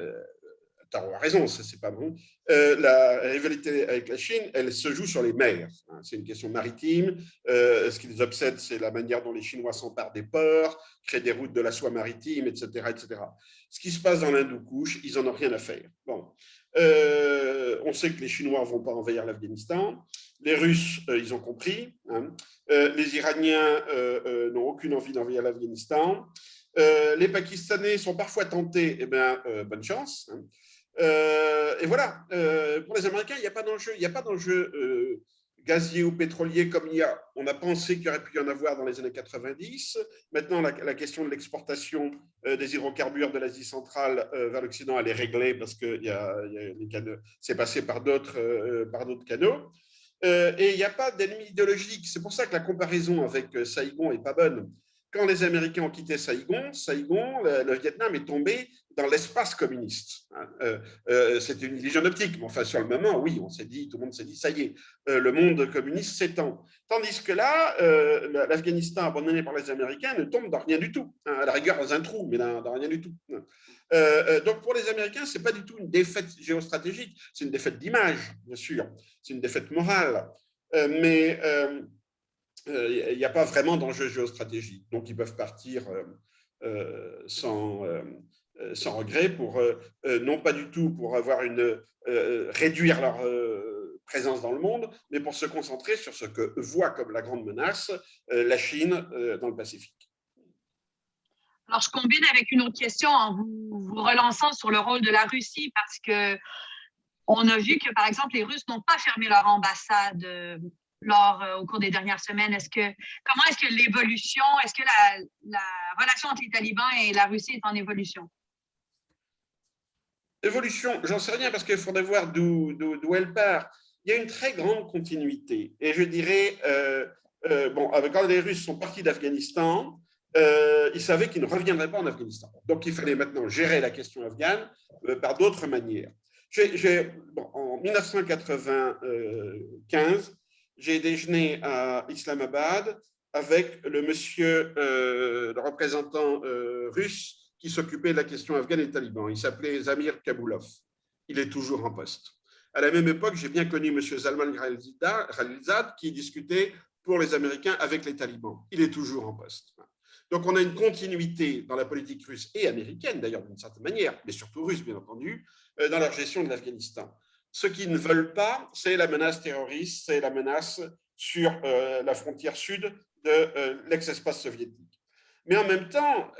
tu as raison, ça c'est pas bon, la rivalité avec la Chine, elle se joue sur les mers. C'est une question maritime. Ce qui les obsède, c'est la manière dont les Chinois s'emparent des ports, créent des routes de la soie maritime, etc., etc. Ce qui se passe dans l'Hindoukouche, ils n'en ont rien à faire. Bon. On sait que les Chinois ne vont pas envahir l'Afghanistan. Les Russes, ils ont compris. Les Iraniens n'ont aucune envie d'envahir l'Afghanistan. Les Pakistanais sont parfois tentés. Eh bien, bonne chance. Et voilà. Pour les Américains, il n'y a pas d'enjeu. Il n'y a pas d'enjeu gazier ou pétrolier comme on a pensé qu'il y aurait pu y en avoir dans les années 90. Maintenant, la question de l'exportation des hydrocarbures de l'Asie centrale vers l'Occident, elle est réglée parce que c'est passé par d'autres canaux. Et il n'y a pas d'ennemi idéologique. C'est pour ça que la comparaison avec Saïgon n'est pas bonne. Quand les Américains ont quitté Saïgon, le Vietnam est tombé dans l'espace communiste. C'était une illusion optique, mais enfin, sur le moment, oui, tout le monde s'est dit, ça y est, le monde communiste s'étend. Tandis que là, l'Afghanistan abandonné par les Américains ne tombe dans rien du tout. À la rigueur, dans un trou, mais dans rien du tout. Donc, pour les Américains, ce n'est pas du tout une défaite géostratégique, c'est une défaite d'image, bien sûr, c'est une défaite morale. Mais il n'y a pas vraiment d'enjeu géostratégique. Donc, ils peuvent partir sans regret, non pas du tout pour réduire leur présence dans le monde, mais pour se concentrer sur ce que voit comme la grande menace la Chine dans le Pacifique. Alors, je combine avec une autre question en vous relançant sur le rôle de la Russie, parce qu'on a vu que, par exemple, les Russes n'ont pas fermé leur ambassade au cours des dernières semaines. Comment est-ce que l'évolution, est-ce que la relation entre les talibans et la Russie est en évolution? Évolution, j'en sais rien parce qu'il faudrait voir d'où elle part. Il y a une très grande continuité. Et je dirais, quand les Russes sont partis d'Afghanistan, ils savaient qu'ils ne reviendraient pas en Afghanistan. Donc, il fallait maintenant gérer la question afghane par d'autres manières. En 1995, j'ai déjeuné à Islamabad avec le représentant russe qui s'occupait de la question afghane et talibans. Il s'appelait Zamir Kaboulov. Il est toujours en poste. À la même époque, j'ai bien connu M. Salman Khalilzad qui discutait pour les Américains avec les talibans. Il est toujours en poste. Donc, on a une continuité dans la politique russe et américaine, d'ailleurs, d'une certaine manière, mais surtout russe, bien entendu, dans leur gestion de l'Afghanistan. Ce qu'ils ne veulent pas, c'est la menace terroriste, c'est la menace sur la frontière sud de l'ex-espace soviétique. Mais en même temps,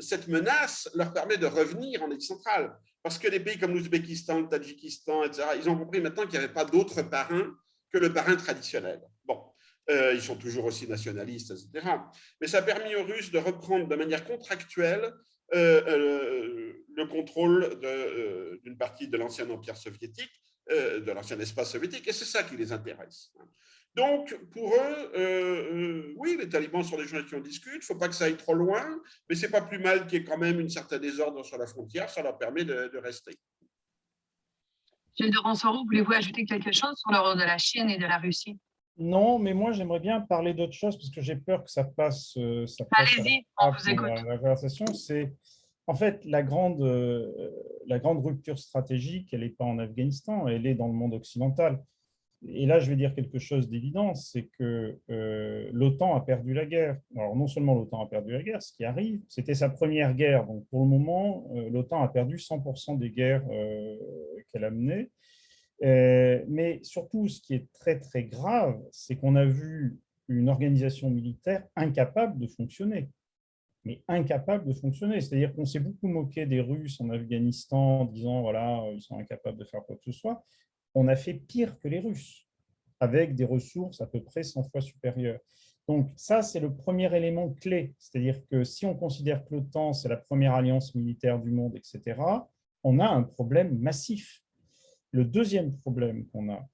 cette menace leur permet de revenir en Asie centrale. parce que des pays comme l'Ouzbékistan, le Tadjikistan, etc., ils ont compris maintenant qu'il n'y avait pas d'autre parrain que le parrain traditionnel. Bon, ils sont toujours aussi nationalistes, etc. Mais ça a permis aux Russes de reprendre de manière contractuelle le contrôle d'une partie de l'ancien empire soviétique, de l'ancien espace soviétique, et c'est ça qui les intéresse. Donc, pour eux, oui, les talibans sont des gens qui en discutent, il ne faut pas que ça aille trop loin, mais ce n'est pas plus mal qu'il y ait quand même une certaine désordre sur la frontière, ça leur permet de rester. Gilles de Ronsoro, voulez-vous ajouter quelque chose sur le rôle de la Chine et de la Russie? Non, mais moi, j'aimerais bien parler d'autre chose parce que j'ai peur que ça passe Allez-y, on vous écoute. la conversation. C'est en fait la grande rupture stratégique, elle n'est pas en Afghanistan, elle est dans le monde occidental. Et là, je vais dire quelque chose d'évident, c'est que l'OTAN a perdu la guerre. Alors, non seulement l'OTAN a perdu la guerre, ce qui arrive, c'était sa première guerre. Donc, pour le moment, l'OTAN a perdu 100% des guerres qu'elle a menées. Mais surtout, ce qui est très, très grave, c'est qu'on a vu une organisation militaire incapable de fonctionner. Mais incapable de fonctionner. C'est-à-dire qu'on s'est beaucoup moqué des Russes en Afghanistan en disant, voilà, ils sont incapables de faire quoi que ce soit. On a fait pire que les Russes, avec des ressources à peu près 100 fois supérieures. Donc ça, c'est le premier élément clé. C'est-à-dire que si on considère que l'OTAN, c'est la première alliance militaire du monde, etc., on a un problème massif. Le deuxième problème qu'on a,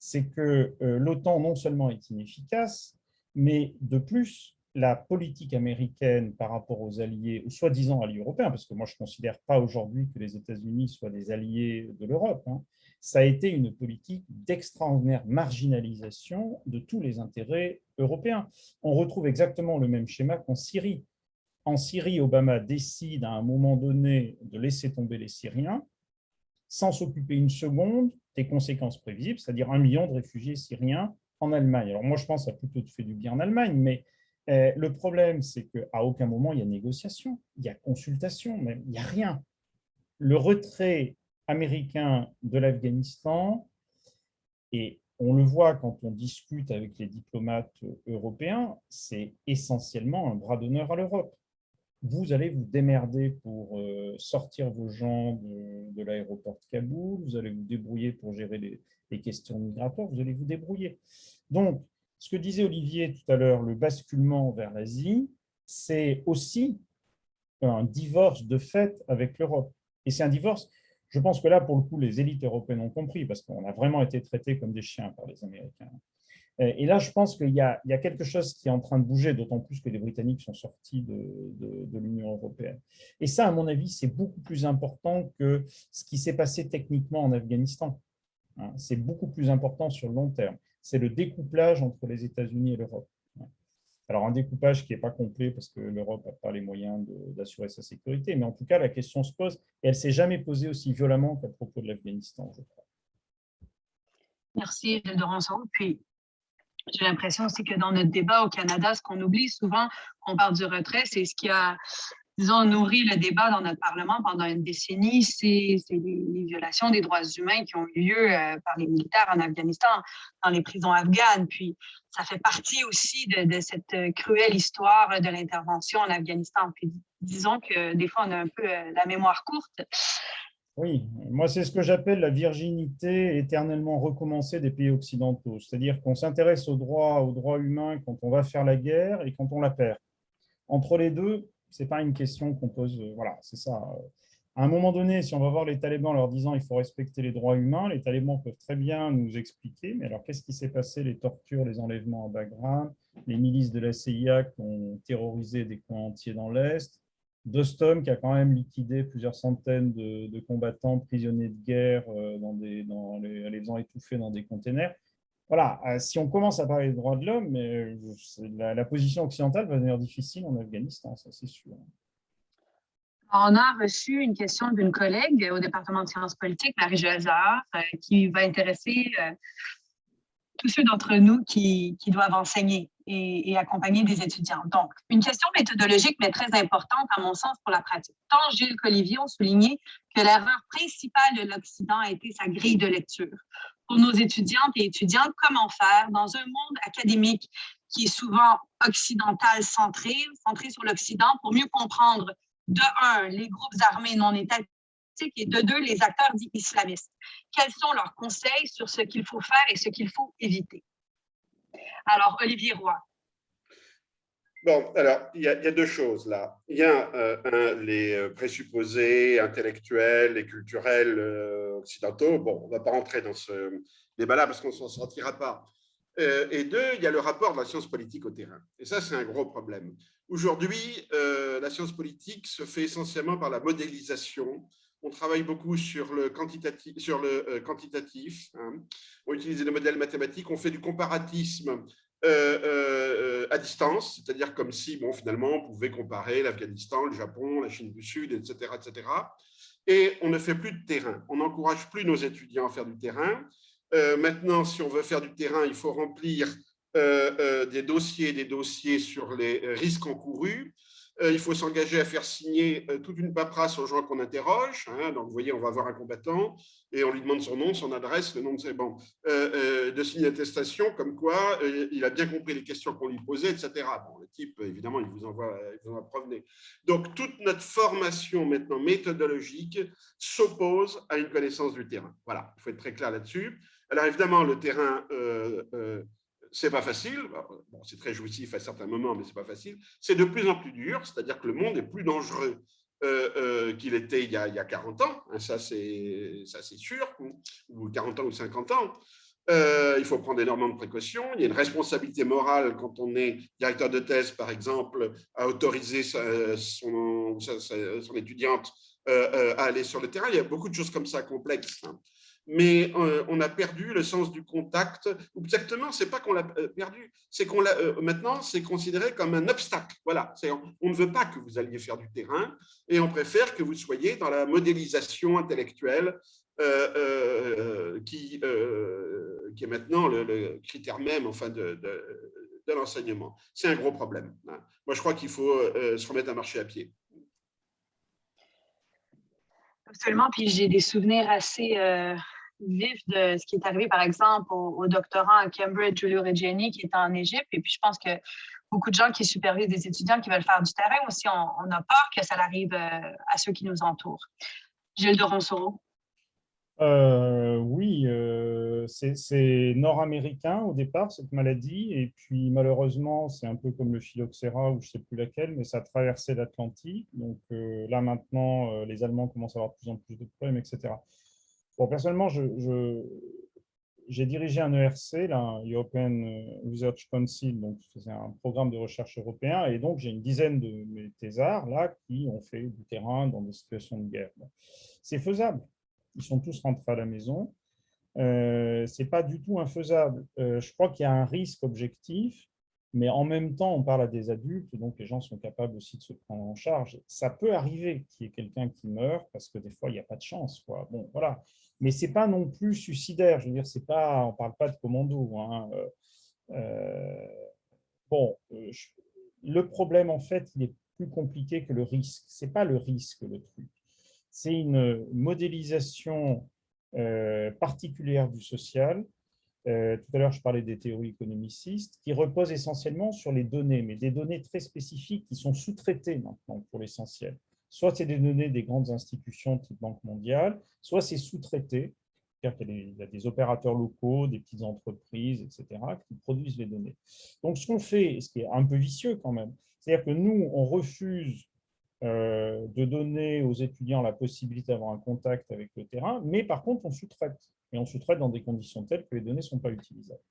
c'est que l'OTAN non seulement est inefficace, mais de plus, la politique américaine par rapport aux alliés, ou soi-disant alliés européens, parce que moi je ne considère pas aujourd'hui que les États-Unis soient des alliés de l'Europe, hein, ça a été une politique d'extraordinaire marginalisation de tous les intérêts européens. On retrouve exactement le même schéma qu'en Syrie. En Syrie, Obama décide à un moment donné de laisser tomber les Syriens, sans s'occuper une seconde des conséquences prévisibles, c'est-à-dire 1 million de réfugiés syriens en Allemagne. Alors moi, je pense que ça a plutôt fait du bien en Allemagne, mais le problème, c'est qu'à aucun moment, il y a négociation, il y a consultation, même, il n'y a rien. Le retrait américain de l'Afghanistan, et on le voit quand on discute avec les diplomates européens, c'est essentiellement un bras d'honneur à l'Europe. Vous allez vous démerder pour sortir vos gens de l'aéroport de Kaboul, vous allez vous débrouiller pour gérer les questions migratoires, vous allez vous débrouiller. Donc, ce que disait Olivier tout à l'heure, le basculement vers l'Asie, c'est aussi un divorce de fait avec l'Europe. Et c'est un divorce, je pense que là, pour le coup, les élites européennes ont compris, parce qu'on a vraiment été traités comme des chiens par les Américains. Et là, je pense qu'il y a quelque chose qui est en train de bouger, d'autant plus que les Britanniques sont sortis de l'Union européenne. Et ça, à mon avis, c'est beaucoup plus important que ce qui s'est passé techniquement en Afghanistan. C'est beaucoup plus important sur le long terme. C'est le découplage entre les États-Unis et l'Europe. Alors, un découpage qui n'est pas complet parce que l'Europe n'a pas les moyens d'assurer sa sécurité, mais en tout cas, la question se pose et elle ne s'est jamais posée aussi violemment qu'à propos de l'Afghanistan, je crois. Merci, Gilles de Ronsoro. Puis, j'ai l'impression aussi que dans notre débat au Canada, ce qu'on oublie souvent quand on parle du retrait, c'est ce qui a, disons, nourri le débat dans notre Parlement pendant une décennie, c'est les violations des droits humains qui ont eu lieu par les militaires en Afghanistan, dans les prisons afghanes. Puis, ça fait partie aussi de cette cruelle histoire de l'intervention en Afghanistan. Puis, disons que des fois, on a un peu la mémoire courte. Oui, moi c'est ce que j'appelle la virginité éternellement recommencée des pays occidentaux. C'est-à-dire qu'on s'intéresse aux droits humains quand on va faire la guerre et quand on la perd. Entre les deux, ce n'est pas une question qu'on pose. Voilà, c'est ça. À un moment donné, si on va voir les talibans en leur disant qu'il faut respecter les droits humains, les talibans peuvent très bien nous expliquer, mais alors qu'est-ce qui s'est passé, les tortures, les enlèvements à Bagram, les milices de la CIA qui ont terrorisé des coins entiers dans l'Est, Dostum qui a quand même liquidé plusieurs centaines de combattants prisonniers de guerre les faisant étouffer dans des containers. Voilà, si on commence à parler des droits de l'homme, la position occidentale va devenir difficile en Afghanistan, ça c'est sûr. On a reçu une question d'une collègue au département de sciences politiques, Marie-Joëlle Zahar, qui va intéresser tous ceux d'entre nous qui doivent enseigner et accompagner des étudiants. Donc, une question méthodologique, mais très importante, à mon sens, pour la pratique. Tant Gilles qu'Olivier ont souligné que l'erreur principale de l'Occident a été sa grille de lecture. Pour nos étudiantes et étudiants, comment faire dans un monde académique qui est souvent occidental centré sur l'Occident, pour mieux comprendre, de un, les groupes armés non étatiques tactiques et de deux, les acteurs dits islamistes. Quels sont leurs conseils sur ce qu'il faut faire et ce qu'il faut éviter? Alors, Olivier Roy. Bon, alors, il y a deux choses là. Il y a les présupposés intellectuels et culturels occidentaux. Bon, on ne va pas rentrer dans ce débat-là parce qu'on ne s'en sortira pas. Et deux, il y a le rapport de la science politique au terrain. Et ça, c'est un gros problème. Aujourd'hui, la science politique se fait essentiellement par la modélisation. On travaille beaucoup sur le quantitatif. Hein. On utilise des modèles mathématiques. On fait du comparatisme à distance, c'est-à-dire comme si, bon, finalement, on pouvait comparer l'Afghanistan, le Japon, la Chine du Sud, etc., etc. Et on ne fait plus de terrain. On n'encourage plus nos étudiants à faire du terrain. Maintenant, si on veut faire du terrain, il faut remplir des dossiers sur les risques encourus. Il faut s'engager à faire signer toute une paperasse aux gens qu'on interroge. Hein. Donc, vous voyez, on va voir un combattant et on lui demande son nom, son adresse, le nom de ses banques, de signer une attestation comme quoi il a bien compris les questions qu'on lui posait, etc. Bon, le type, évidemment, il vous envoie provenir. Donc, toute notre formation maintenant méthodologique s'oppose à une connaissance du terrain. Voilà, il faut être très clair là-dessus. Alors, évidemment, le terrain... c'est pas facile. Bon, c'est très jouissif à certains moments, mais c'est pas facile. C'est de plus en plus dur, c'est-à-dire que le monde est plus dangereux qu'il était il y a 40 ans. Hein, ça, c'est sûr, ou 40 ans ou 50 ans. Il faut prendre énormément de précautions. Il y a une responsabilité morale quand on est directeur de thèse, par exemple, à autoriser son étudiante à aller sur le terrain. Il y a beaucoup de choses comme ça complexes. Hein. Mais on a perdu le sens du contact. Ou exactement, c'est pas qu'on l'a perdu, c'est qu'on l'a maintenant, c'est considéré comme un obstacle. Voilà, on ne veut pas que vous alliez faire du terrain, et on préfère que vous soyez dans la modélisation intellectuelle qui est maintenant le critère même, enfin, de l'enseignement. C'est un gros problème. Hein. Moi, je crois qu'il faut se remettre à marcher à pied. Absolument, puis j'ai des souvenirs assez vifs de ce qui est arrivé, par exemple, au doctorant à Cambridge, Giulio Reggiani, qui est en Égypte. Et puis, je pense que beaucoup de gens qui supervisent des étudiants qui veulent faire du terrain aussi, on a peur que ça arrive à ceux qui nous entourent. Gilles de Ronsoro. Oui, c'est nord-américain au départ, cette maladie, et puis malheureusement, c'est un peu comme le phylloxéra, ou je ne sais plus laquelle, mais ça a traversé l'Atlantique. Donc là maintenant, les Allemands commencent à avoir de plus en plus de problèmes, etc. Bon, personnellement, j'ai dirigé un ERC, là, un European Research Council, donc c'est un programme de recherche européen, et donc j'ai une dizaine de mes thésards là qui ont fait du terrain dans des situations de guerre. Bon. C'est faisable. Ils sont tous rentrés à la maison. Ce n'est pas du tout infaisable. Je crois qu'il y a un risque objectif, mais en même temps, on parle à des adultes, donc les gens sont capables aussi de se prendre en charge. Ça peut arriver qu'il y ait quelqu'un qui meurt, parce que des fois, il n'y a pas de chance, quoi. Bon, voilà. Mais ce n'est pas non plus suicidaire. Je veux dire, on ne parle pas de commando. Hein. Le problème, en fait, il est plus compliqué que le risque. Ce n'est pas le risque, le truc. C'est une modélisation particulière du social. Tout à l'heure, je parlais des théories économicistes qui reposent essentiellement sur les données, mais des données très spécifiques qui sont sous-traitées maintenant pour l'essentiel. Soit c'est des données des grandes institutions type Banque mondiale, soit c'est sous-traité, c'est-à-dire qu'il y a des opérateurs locaux, des petites entreprises, etc., qui produisent les données. Donc, ce qu'on fait, ce qui est un peu vicieux quand même, c'est-à-dire que nous, on refuse de donner aux étudiants la possibilité d'avoir un contact avec le terrain, mais par contre, on sous-traite. Et on sous-traite dans des conditions telles que les données ne sont pas utilisables.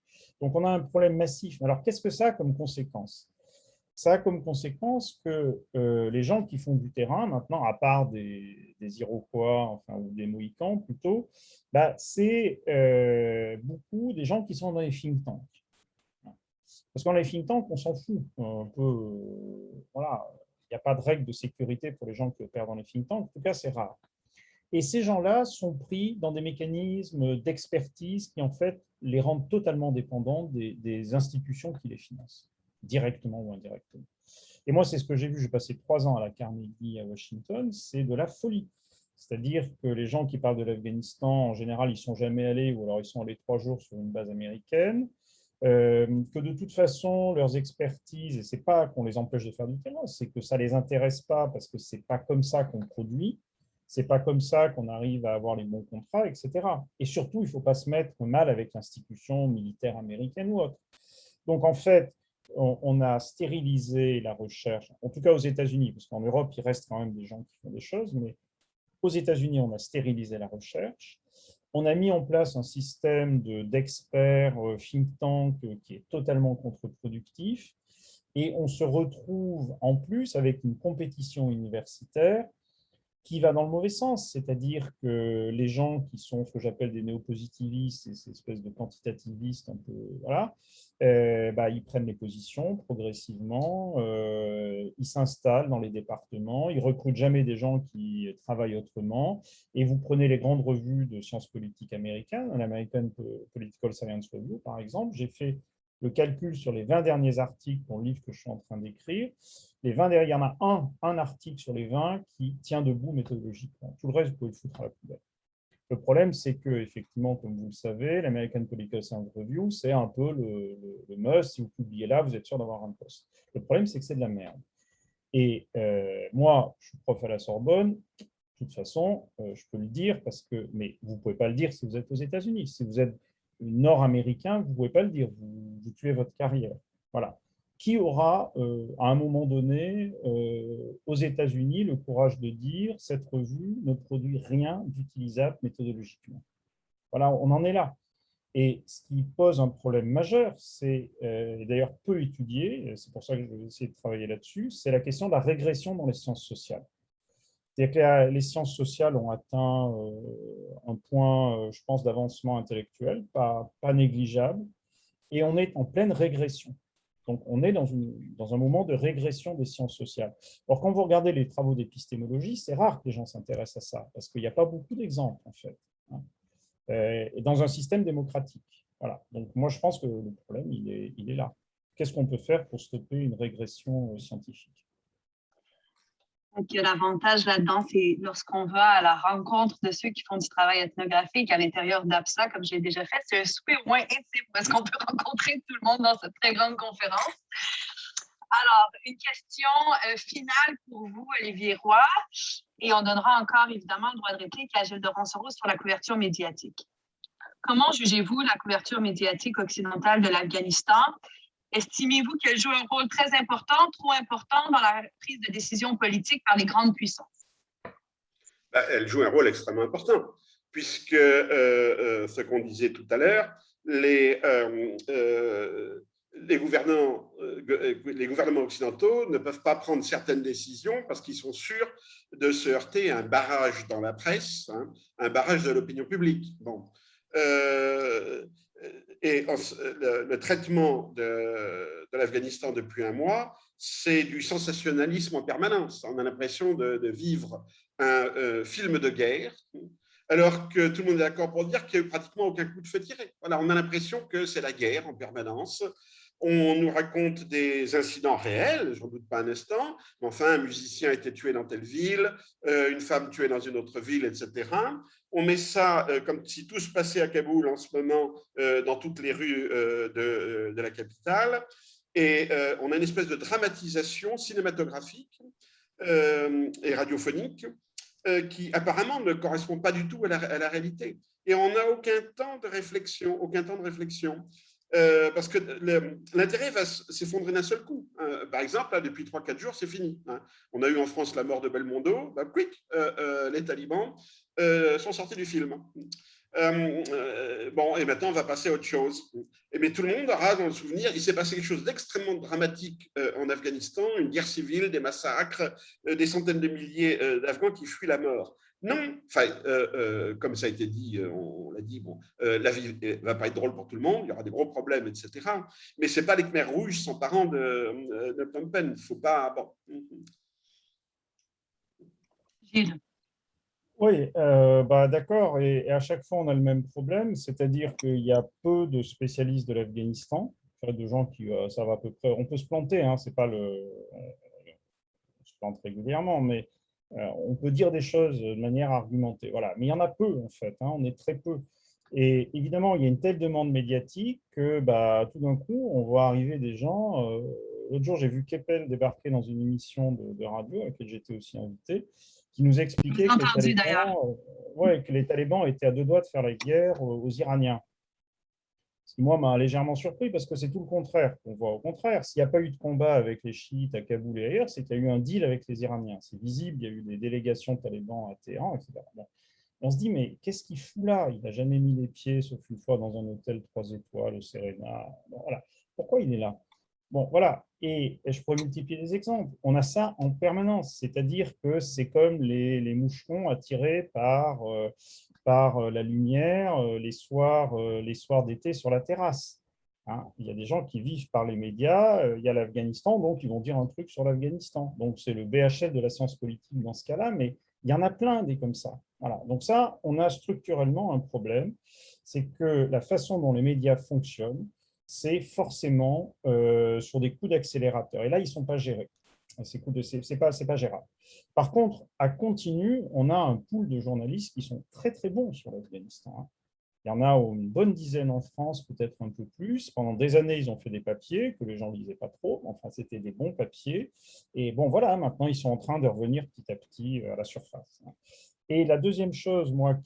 Donc, on a un problème massif. Alors, qu'est-ce que ça a comme conséquence? Ça a comme conséquence que les gens qui font du terrain, maintenant, à part des Iroquois, enfin, ou des Mohicans plutôt, bah, c'est beaucoup des gens qui sont dans les think tanks. Parce que dans les think tanks, on s'en fout. Un peu, voilà, il n'y a pas de règle de sécurité pour les gens qui opèrent dans les think tanks. En tout cas, c'est rare. Et ces gens-là sont pris dans des mécanismes d'expertise qui, en fait, les rendent totalement dépendants des institutions qui les financent, directement ou indirectement. Et moi, c'est ce que j'ai vu. J'ai passé 3 ans à la Carnegie à Washington. C'est de la folie. C'est-à-dire que les gens qui parlent de l'Afghanistan, en général, ils ne sont jamais allés, ou alors ils sont allés 3 jours sur une base américaine. Que de toute façon, leurs expertises, et ce n'est pas qu'on les empêche de faire du terrain, c'est que ça ne les intéresse pas parce que ce n'est pas comme ça qu'on produit. C'est pas comme ça qu'on arrive à avoir les bons contrats, etc. Et surtout, il ne faut pas se mettre mal avec l'institution militaire américaine ou autre. Donc, en fait, on a stérilisé la recherche, en tout cas aux États-Unis, parce qu'en Europe, il reste quand même des gens qui font des choses, mais aux États-Unis, on a stérilisé la recherche. On a mis en place un système d'experts think tank qui est totalement contre-productif. Et on se retrouve en plus avec une compétition universitaire qui va dans le mauvais sens, c'est-à-dire que les gens qui sont ce que j'appelle des néopositivistes, ces espèces de quantitativistes un peu, voilà, ils prennent les positions progressivement, ils s'installent dans les départements, ils recrutent jamais des gens qui travaillent autrement, et vous prenez les grandes revues de sciences politiques américaines, l'American Political Science Review par exemple, j'ai fait le calcul sur les 20 derniers articles dans le livre que je suis en train d'écrire. Les 20 derniers, il y en a un article sur les 20 qui tient debout méthodologiquement. Tout le reste, vous pouvez le foutre à la poubelle. Le problème, c'est que, effectivement, comme vous le savez, l'American Political Science Review, c'est un peu le must. Si vous publiez là, vous êtes sûr d'avoir un poste. Le problème, c'est que c'est de la merde. Et moi, je suis prof à la Sorbonne. De toute façon, je peux le dire, mais vous ne pouvez pas le dire si vous êtes aux États-Unis. Si vous êtes nord-américain, vous ne pouvez pas le dire. Vous tuez votre carrière. Voilà. Qui aura, à un moment donné, aux États-Unis, le courage de dire cette revue ne produit rien d'utilisable méthodologiquement. Voilà, on en est là. Et ce qui pose un problème majeur, c'est d'ailleurs peu étudié, c'est pour ça que je vais essayer de travailler là-dessus, c'est la question de la régression dans les sciences sociales. C'est-à-dire que les sciences sociales ont atteint un point, je pense, d'avancement intellectuel, pas négligeable, et on est en pleine régression. Donc, on est dans un moment de régression des sciences sociales. Or, quand vous regardez les travaux d'épistémologie, c'est rare que les gens s'intéressent à ça, parce qu'il n'y a pas beaucoup d'exemples, en fait, hein, et dans un système démocratique. Voilà. Donc, moi, je pense que le problème, il est là. Qu'est-ce qu'on peut faire pour stopper une régression scientifique? Donc, l'avantage là-dedans, c'est lorsqu'on va à la rencontre de ceux qui font du travail ethnographique à l'intérieur d'APSA, comme j'ai déjà fait, c'est un souper au moins intime parce qu'on peut rencontrer tout le monde dans cette très grande conférence. Alors, une question finale pour vous, Olivier Roy, et on donnera encore évidemment le droit de réplique à Gilles de Ronsoro sur la couverture médiatique. Comment jugez-vous la couverture médiatique occidentale de l'Afghanistan? Estimez-vous qu'elle joue un rôle très important, trop important dans la prise de décision politique par les grandes puissances? Elle joue un rôle extrêmement important, puisque ce qu'on disait tout à l'heure, les gouvernements occidentaux ne peuvent pas prendre certaines décisions parce qu'ils sont sûrs de se heurter à un barrage dans la presse, hein, un barrage de l'opinion publique. Bon. Et le traitement de l'Afghanistan depuis un mois, c'est du sensationnalisme en permanence. On a l'impression de vivre un film de guerre, alors que tout le monde est d'accord pour dire qu'il n'y a eu pratiquement aucun coup de feu tiré. Voilà, on a l'impression que c'est la guerre en permanence. On nous raconte des incidents réels, j'en doute pas un instant, mais enfin, un musicien a été tué dans telle ville, une femme tuée dans une autre ville, etc. On met ça comme si tout se passait à Kaboul en ce moment dans toutes les rues de la capitale. Et on a une espèce de dramatisation cinématographique et radiophonique qui apparemment ne correspond pas du tout à la réalité. Et on n'a aucun temps de réflexion, parce que l'intérêt va s'effondrer d'un seul coup. Par exemple, là, depuis 3-4 jours, c'est fini. Hein. On a eu en France la mort de Belmondo. Quick, les talibans sont sortis du film. Bon, et maintenant, on va passer à autre chose. Mais tout le monde aura dans le souvenir, il s'est passé quelque chose d'extrêmement dramatique en Afghanistan, une guerre civile, des massacres, des centaines de milliers d'Afghans qui fuient la mort. Non, enfin, comme ça a été dit, on l'a dit, bon, la vie ne va pas être drôle pour tout le monde, il y aura des gros problèmes, etc. Mais ce n'est pas les Khmers rouges s'emparant de Phnom Penh. Il ne faut pas. Bon. Gilles. Oui, d'accord. Et à chaque fois, on a le même problème, c'est-à-dire qu'il y a peu de spécialistes de l'Afghanistan, de gens qui savent à peu près. On peut se planter, hein, c'est pas on se plante régulièrement, mais on peut dire des choses de manière argumentée. Voilà. Mais il y en a peu, en fait, hein, on est très peu. Et évidemment, il y a une telle demande médiatique que tout d'un coup, on voit arriver des gens. L'autre jour, j'ai vu Keppel débarquer dans une émission de radio à laquelle j'étais aussi invité, qui nous expliquait que les talibans étaient à deux doigts de faire la guerre aux Iraniens. Ce qui, moi, m'a légèrement surpris parce que c'est tout le contraire qu'on voit. Au contraire, s'il n'y a pas eu de combat avec les chiites à Kaboul et ailleurs, c'est qu'il y a eu un deal avec les Iraniens. C'est visible, il y a eu des délégations talibans à Téhéran, etc. Bon. On se dit, mais qu'est-ce qu'il fout là? Il n'a jamais mis les pieds, sauf une fois, dans un hôtel 3 étoiles au Serena. Bon, voilà. Pourquoi il est là? Bon, voilà. Et je pourrais multiplier les exemples. On a ça en permanence. C'est-à-dire que c'est comme les moucherons attirés par la lumière les soirs d'été sur la terrasse. Hein, il y a des gens qui vivent par les médias. Il y a l'Afghanistan, donc ils vont dire un truc sur l'Afghanistan. Donc c'est le BHL de la science politique dans ce cas-là, mais il y en a plein des comme ça. Voilà. Donc ça, on a structurellement un problème. C'est que la façon dont les médias fonctionnent, c'est forcément sur des coups d'accélérateur. Et là, ils ne sont pas gérés. C'est pas gérable. Par contre, à continu, on a un pool de journalistes qui sont très, très bons sur l'Afghanistan. Il y en a une bonne dizaine en France, peut-être un peu plus. Pendant des années, ils ont fait des papiers que les gens ne lisaient pas trop. Enfin, c'était des bons papiers. Et bon, voilà, maintenant, ils sont en train de revenir petit à petit à la surface. Et la deuxième chose, moi,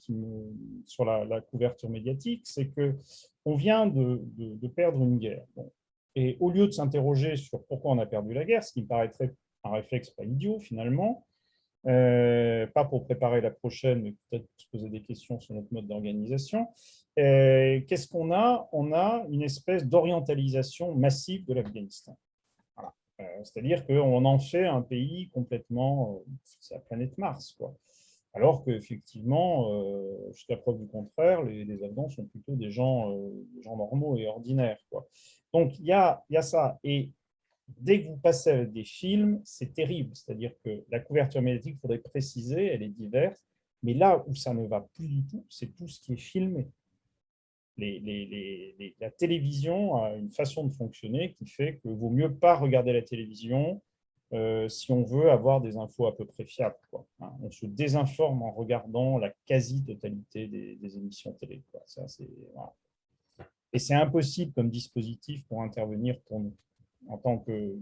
sur la couverture médiatique, c'est qu'on vient de perdre une guerre. Bon. Et au lieu de s'interroger sur pourquoi on a perdu la guerre, ce qui me paraîtrait un réflexe pas idiot finalement, pas pour préparer la prochaine, mais peut-être se poser des questions sur notre mode d'organisation, qu'est-ce qu'on a? On a une espèce d'orientalisation massive de l'Afghanistan. Voilà. C'est-à-dire qu'on en fait un pays complètement, c'est la planète Mars, quoi. Alors qu'effectivement, jusqu'à preuve du contraire, les Afghans sont plutôt des gens normaux et ordinaires, quoi. Donc, il y a ça. Et dès que vous passez avec des films, c'est terrible. C'est-à-dire que la couverture médiatique, il faudrait préciser, elle est diverse. Mais là où ça ne va plus du tout, c'est tout ce qui est filmé. La télévision a une façon de fonctionner qui fait qu'il vaut mieux pas regarder la télévision si on veut avoir des infos à peu près fiables, quoi. Hein, on se désinforme en regardant la quasi-totalité des émissions télé, quoi. Ça, voilà. Et c'est impossible comme dispositif pour intervenir pour nous. En tant que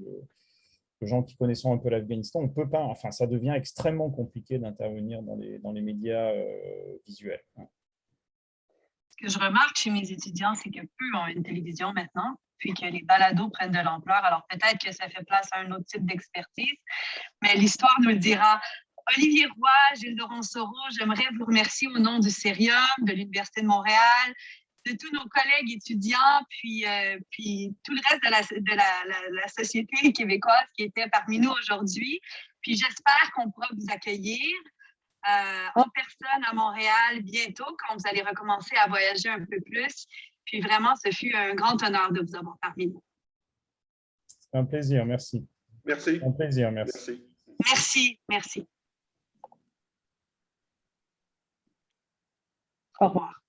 gens qui connaissent un peu l'Afghanistan, on peut pas, enfin, ça devient extrêmement compliqué d'intervenir dans les médias visuels. Hein. Ce que je remarque chez mes étudiants, c'est que peu ont une télévision maintenant, puis que les balados prennent de l'ampleur. Alors peut-être que ça fait place à un autre type d'expertise, mais l'histoire nous le dira. Olivier Roy, Gilles Doron-Soro, j'aimerais vous remercier au nom du Cérium, de l'Université de Montréal, de tous nos collègues étudiants, puis tout le reste de la société québécoise qui était parmi nous aujourd'hui. Puis j'espère qu'on pourra vous accueillir en personne à Montréal bientôt, quand vous allez recommencer à voyager un peu plus. Puis vraiment, ce fut un grand honneur de vous avoir parmi nous. C'est un plaisir, merci. Merci. Un plaisir, merci. Merci. Au revoir.